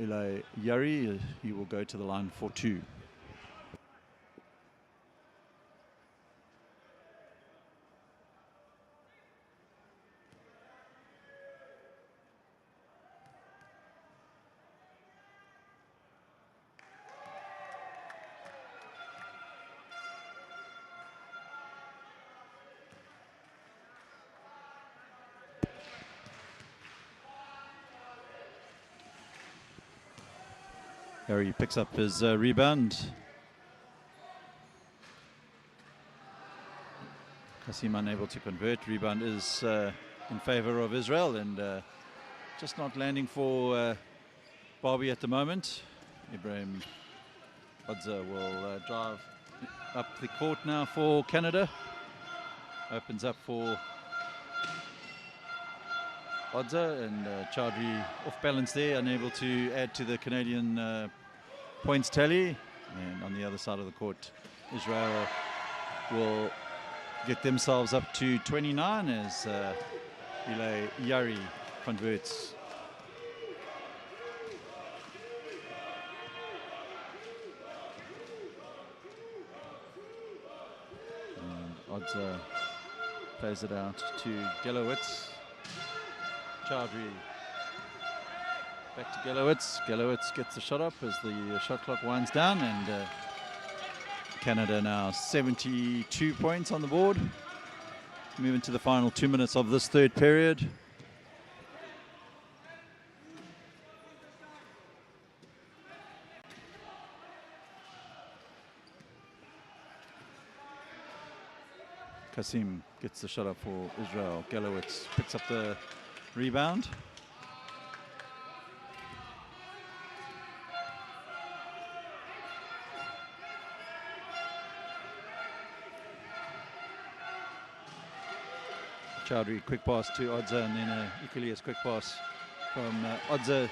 Eli Yari, he will go to the line for 2. Harry picks up his rebound. Kasim unable to convert. Rebound is in favor of Israel, and just not landing for Barbie at the moment. Ibrahim Odza will drive up the court now for Canada. Opens up for Odza, and Chowdhury off balance there, unable to add to the Canadian points tally. And on the other side of the court, Israel will get themselves up to 29 as Ilay Yari converts. And Odza plays it out to Gelowitz. Chowdhury back to Gelowitz. Gelowitz gets the shot up as the shot clock winds down, and Canada now 72 points on the board. Moving to the final 2 minutes of this third period. Kasim gets the shot up for Israel. Gelowitz picks up the rebound. Chowdhury, quick pass to Odza, and then equally as quick pass from Odza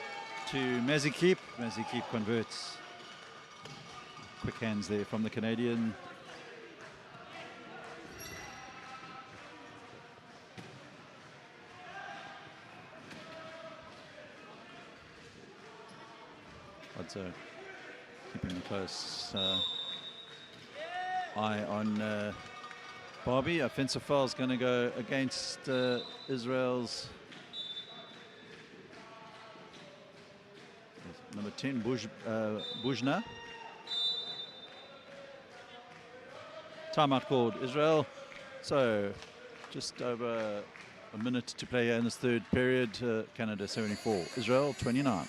to Mazikip. Mazikip converts. Quick hands there from the Canadian. Odza keeping a close eye on Barbie. Offensive foul is going to go against Israel's number 10, Bujna. Timeout called Israel. So just over a minute to play in this third period. Canada 74, Israel 29.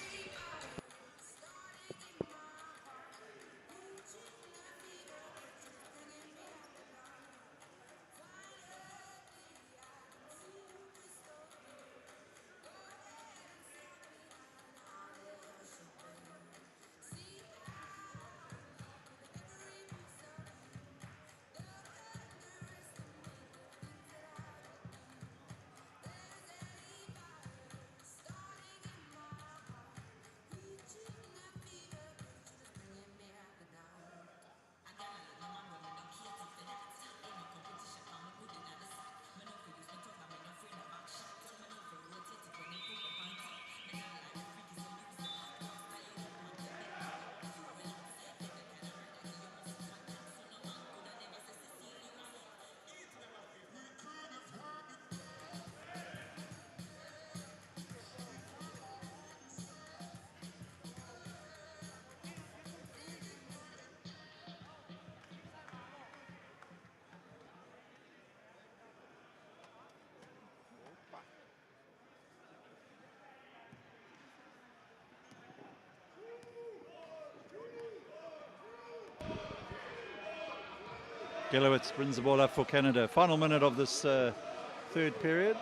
Gelowitz brings the ball up for Canada. Final minute of this third period.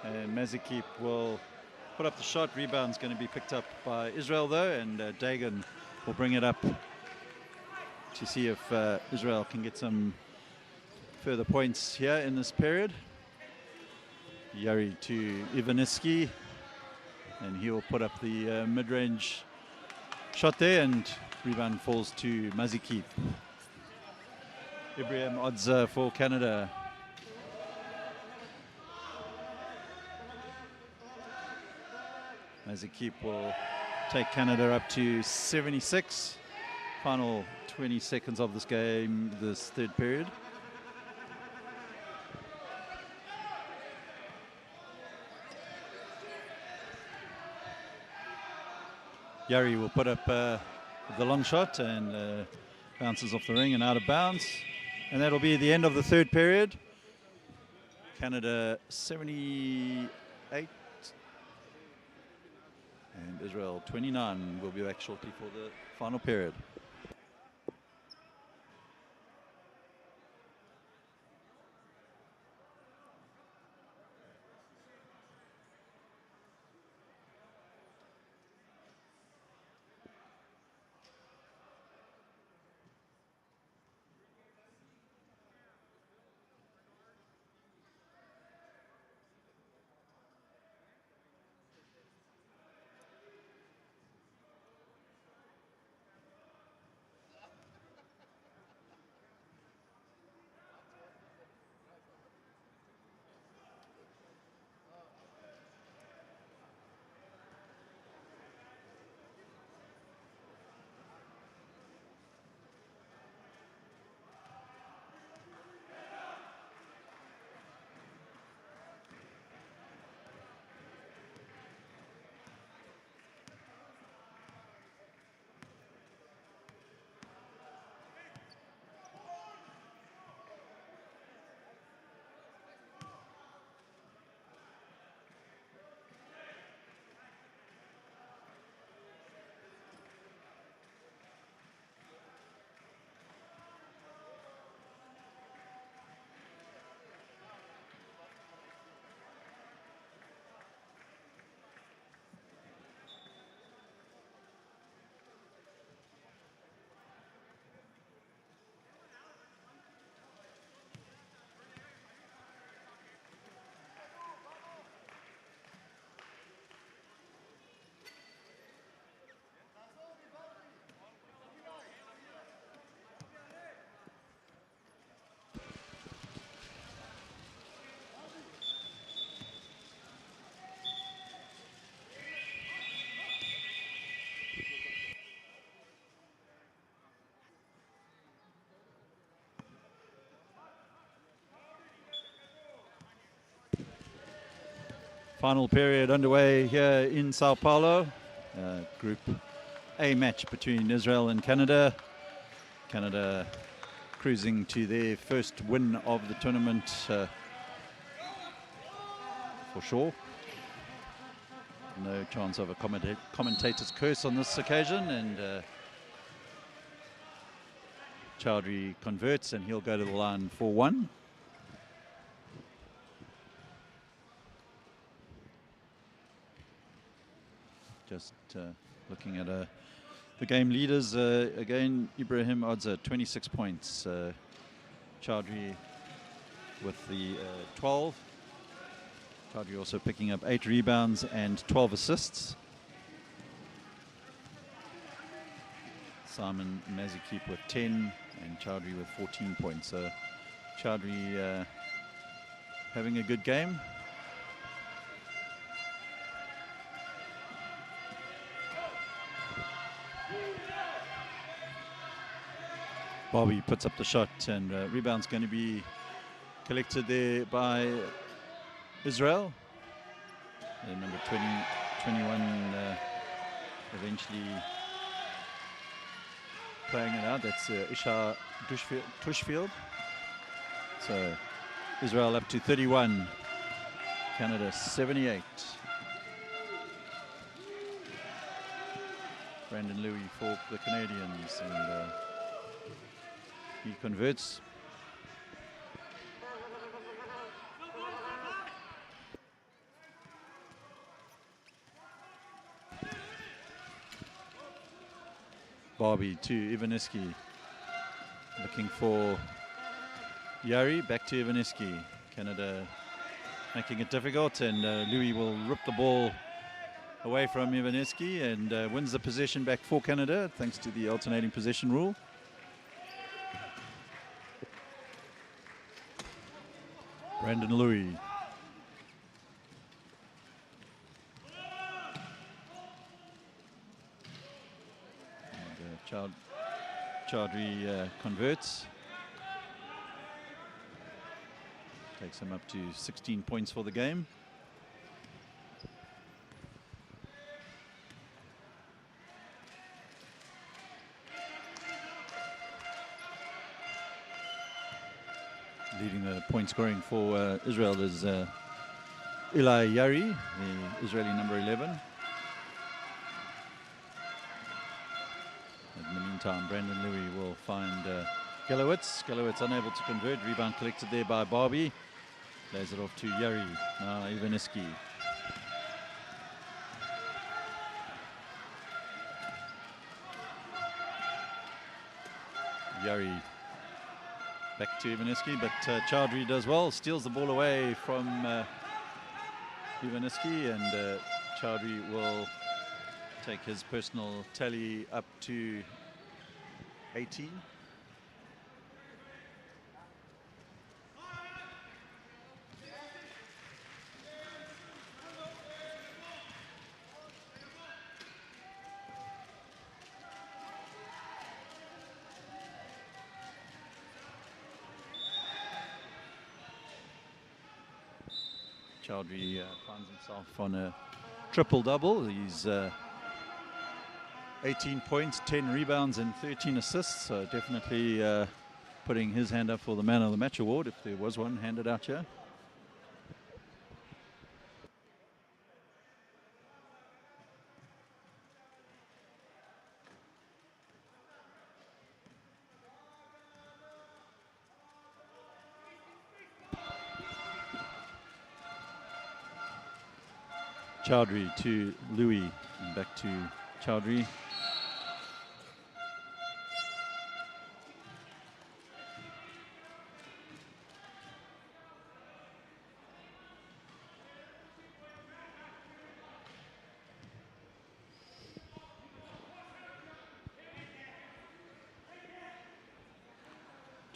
And Mazikip will put up the shot. Rebound's going to be picked up by Israel though, and Dagan will bring it up to see if Israel can get some further points here in this period. Yari to Ivaniski, and he will put up the mid-range shot there, and rebound falls to Mazikip. Ibrahim Odza for Canada. Mazikip will take Canada up to 76. Final 20 seconds of this game, this third period. Yari will put up the long shot, and bounces off the ring and out of bounds. And that'll be the end of the third period. Canada 78 and Israel 29. We'll be back shortly for the final period. Final period underway here in Sao Paulo. Group A match between Israel and Canada. Canada cruising to their first win of the tournament for sure. No chance of a commentator's curse on this occasion, and Chowdhury converts and he'll go to the line for 1. Just looking at the game leaders, again, Ibrahim Odza, 26 points. Chowdhury with the 12. Chowdhury also picking up 8 rebounds and 12 assists. Simon Mazikeep with 10 and Chowdhury with 14 points. So Chowdhury having a good game. Bobby puts up the shot, and rebound's going to be collected there by Israel. Number 21 eventually playing it out. That's Isha Tushfield. So Israel up to 31, Canada 78. Brandon Louis for the Canadians, and he converts. Barbie to Ivaniski, looking for Yari, back to Ivaniski. Canada making it difficult, and Louis will rip the ball away from Ivaniski and wins the possession back for Canada thanks to the alternating possession rule. Brandon Louis. And Chowdhury converts. Takes him up to 16 points for the game. Leading the point scoring for Israel is Eli Yari, the Israeli number 11. In the meantime, Brandon Louis will find Gelowitz. Gelowitz unable to convert. Rebound collected there by Barbie. Plays it off to Yari. Now Ivaniski. Yari back to Ivaniski, but Chowdhury does well, steals the ball away from Ivaniski, and Chowdhury will take his personal tally up to 18. Chowdhury finds himself on a triple-double. He's 18 points, 10 rebounds, and 13 assists. So definitely putting his hand up for the Man of the Match award, if there was one handed out here. Chowdhury to Louis, and back to Chowdhury.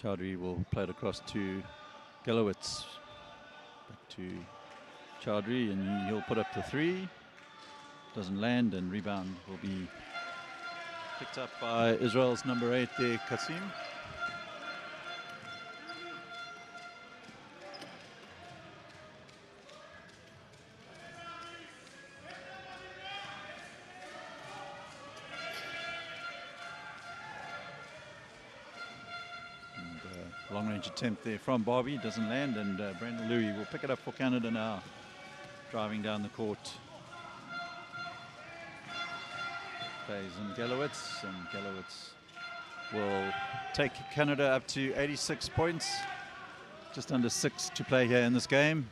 Chowdhury will play it across to Gelowitz. Back to Chowdhury, and he'll put up the 3. Doesn't land, and rebound will be picked up by Israel's number 8 there, Kasim. Long range attempt there from Barbie, doesn't land, and Brendan Louis will pick it up for Canada now, driving down the court. Plays in Gallowitz, and Gallowitz will take Canada up to 86 points. Just under 6 to play here in this game.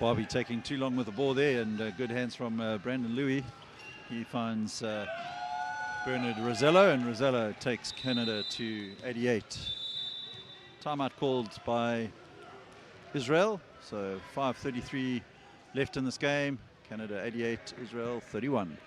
Barbie taking too long with the ball there, and good hands from Brandon Louis. He finds Bernard Rosello, and Rosello takes Canada to 88. Timeout called by Israel, so 5:33 left in this game. Canada 88, Israel 31.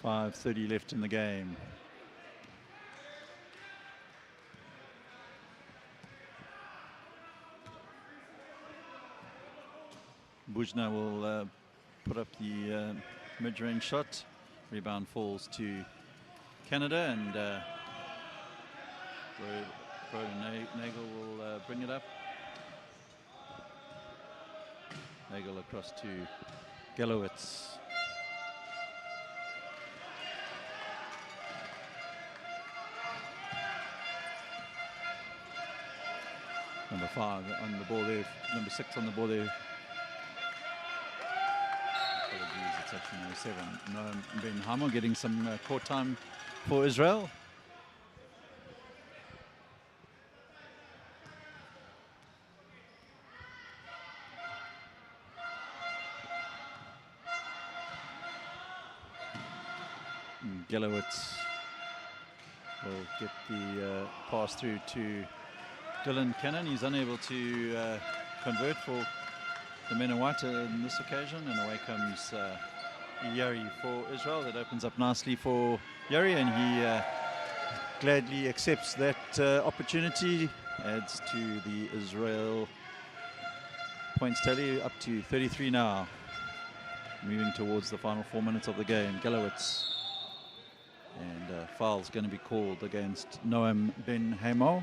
.5:30 left in the game. Bujna will put up the mid-range shot. Rebound falls to Canada, and Nagel will bring it up. Nagel across to Gallowitz. Number 5 on the ball there, number 6 on the ball there. Apologies, it's actually number 7. No, Ben Hamel getting some court time for Israel. Gallowitz will get the pass through to Dylan Cannon. He's unable to convert for the men in white in this occasion, and away comes Yari for Israel. That opens up nicely for Yari, and he gladly accepts that opportunity. Adds to the Israel points tally, up to 33 now. Moving towards the final 4 minutes of the game. Gallowitz, and foul's going to be called against Noam Ben Hamo.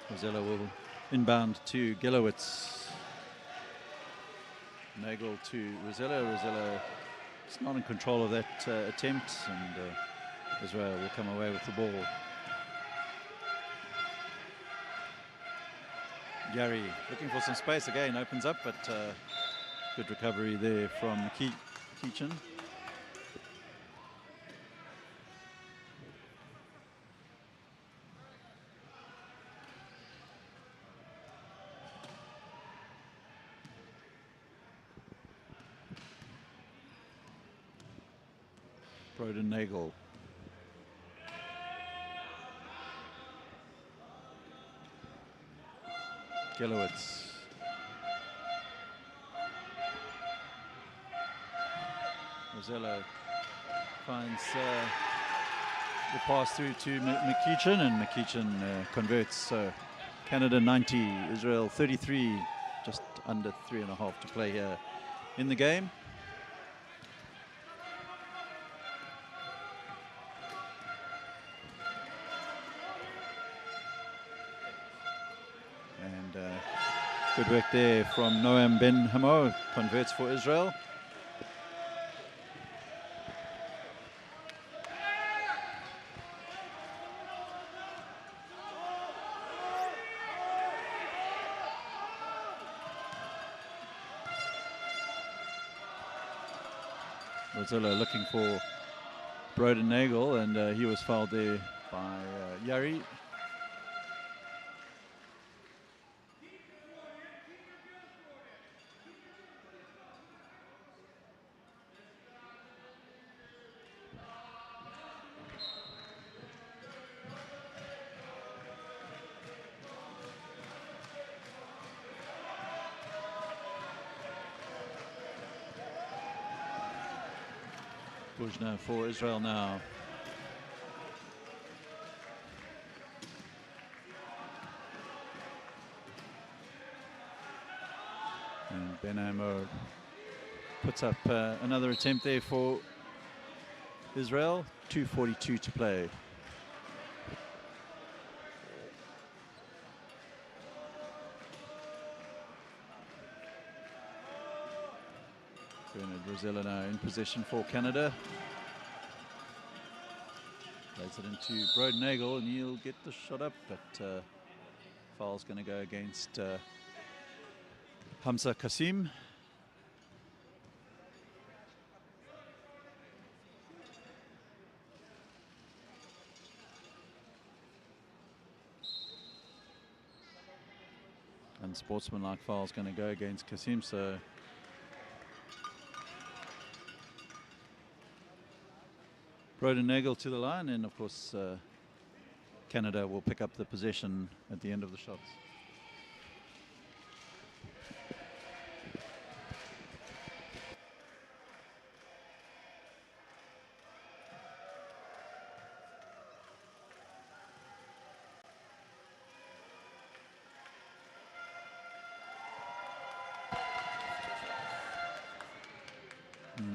Rosello will inbound to Gallowitz. Nagel to Rosello. Rosello is not in control of that attempt, and Israel will come away with the ball. Yari looking for some space again, opens up, but good recovery there from Keachin. Broden Nagel. Gelowitz. Rosello finds the pass through to McEachin, and McEachin converts. So Canada 90, Israel 33, just under 3.5 to play here in the game. And good work there from Noam Ben Hamo, converts for Israel. Rosello looking for Broden Nagel, and he was fouled there by Yari. Bujna for Israel now. And Ben Amo puts up another attempt there for Israel. 2:42 to play. Bernard Rosello now in possession for Canada. Plays it into Broden Nagel, and he'll get the shot up, but foul's going to go against Hamza Kasim. Unsportsmanlike foul's going to go against Kasim, so Broden Nagel to the line, and of course Canada will pick up the possession at the end of the shots.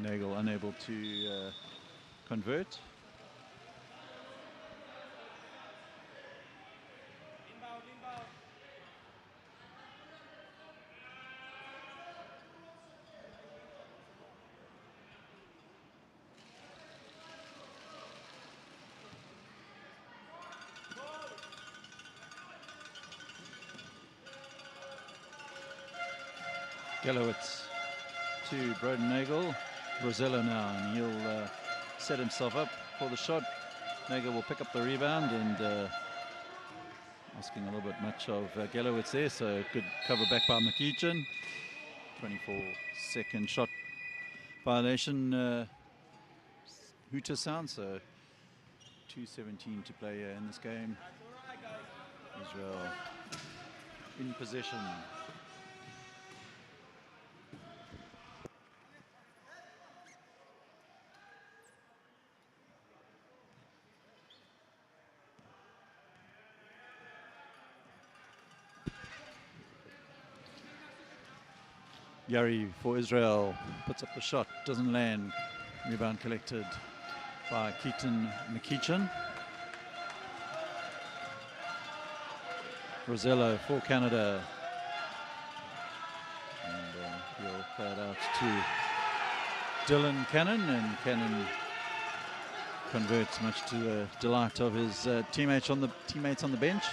Nagel unable to convert. Gelowitz to Broden Nagel. Rosello now, and he'll set himself up for the shot. Nagel will pick up the rebound, and asking a little bit much of Gelowitz there, so good cover back by McEachin. 24-second shot violation, hooter sound, so 2:17 to play in this game. Israel in possession. Yari for Israel puts up the shot, doesn't land. Rebound collected by Keaton McEachin. Rosello for Canada. And he'll play it out to Dylan Cannon, and Cannon converts, much to the delight of his teammates on the bench.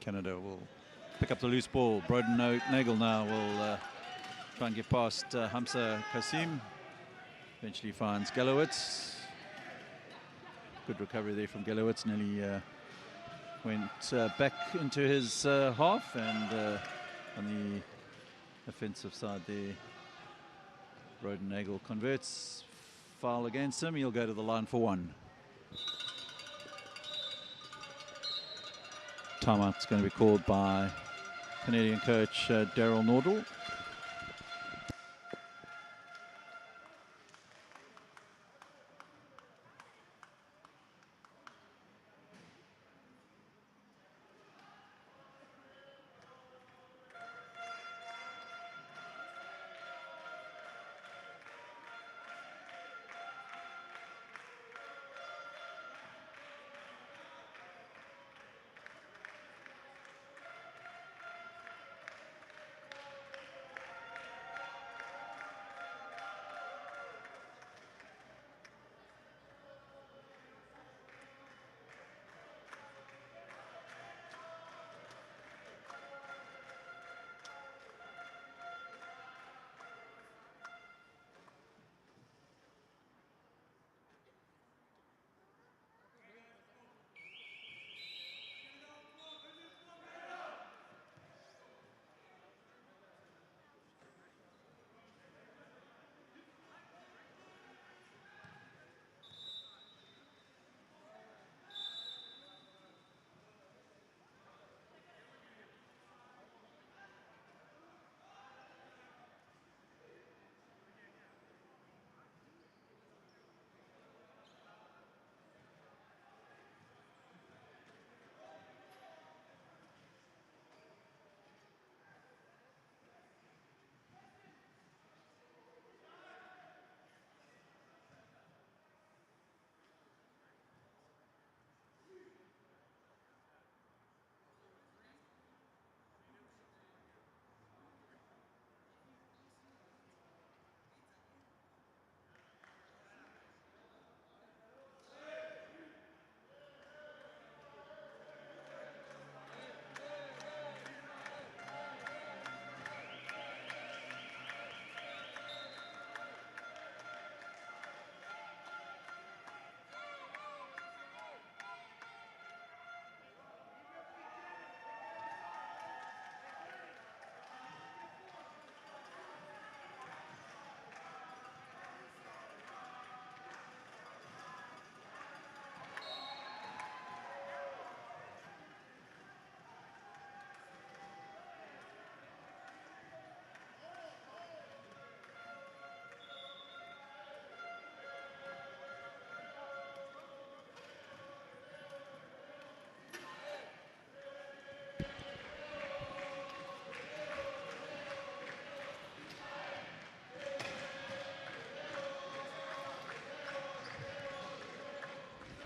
Canada will pick up the loose ball. Broden Nagel now will try and get past Hamza Kasim. Eventually finds Gelowitz. Good recovery there from Gelowitz. Nearly went back into his half, and on the offensive side there, Rodennagel converts. Foul against him. He'll go to the line for one. Timeout's going to be called by Canadian coach Daryl Nordell.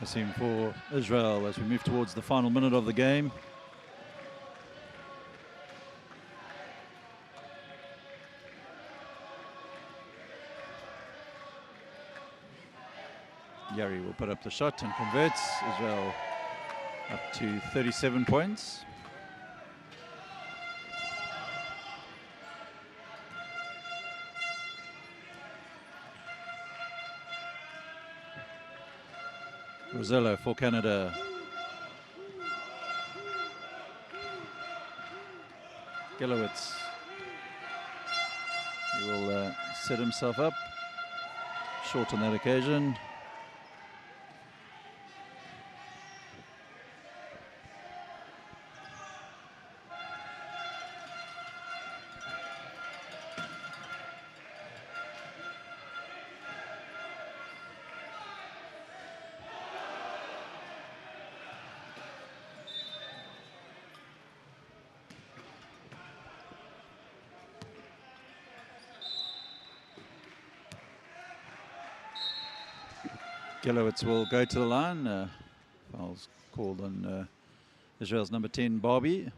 A scene for Israel as we move towards the final minute of the game. Yari will put up the shot and converts. Israel up to 37 points. Rosello for Canada. Gelowitz. He will set himself up. Short on that occasion. Gelowitz will go to the line. Foul's called on Israel's number 10, Barbie.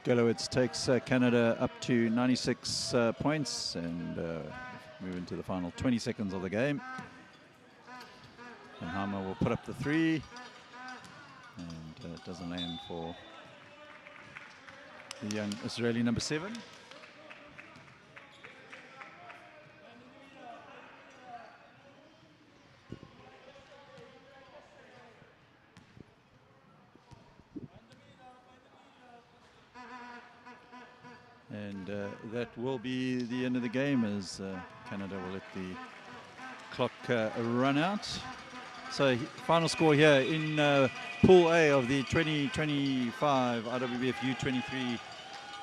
Golowitz takes Canada up to 96 points, and move into the final 20 seconds of the game. And Hammer will put up the 3, and it doesn't land for the young Israeli number 7. And that will be the end of the game, as Canada will let the clock run out. So final score here in Pool A of the 2025 IWBF U23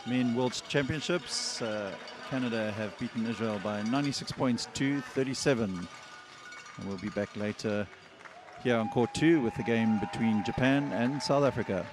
Men World Championships. Canada have beaten Israel by 96 points to 37. And we'll be back later here on Court 2 with the game between Japan and South Africa.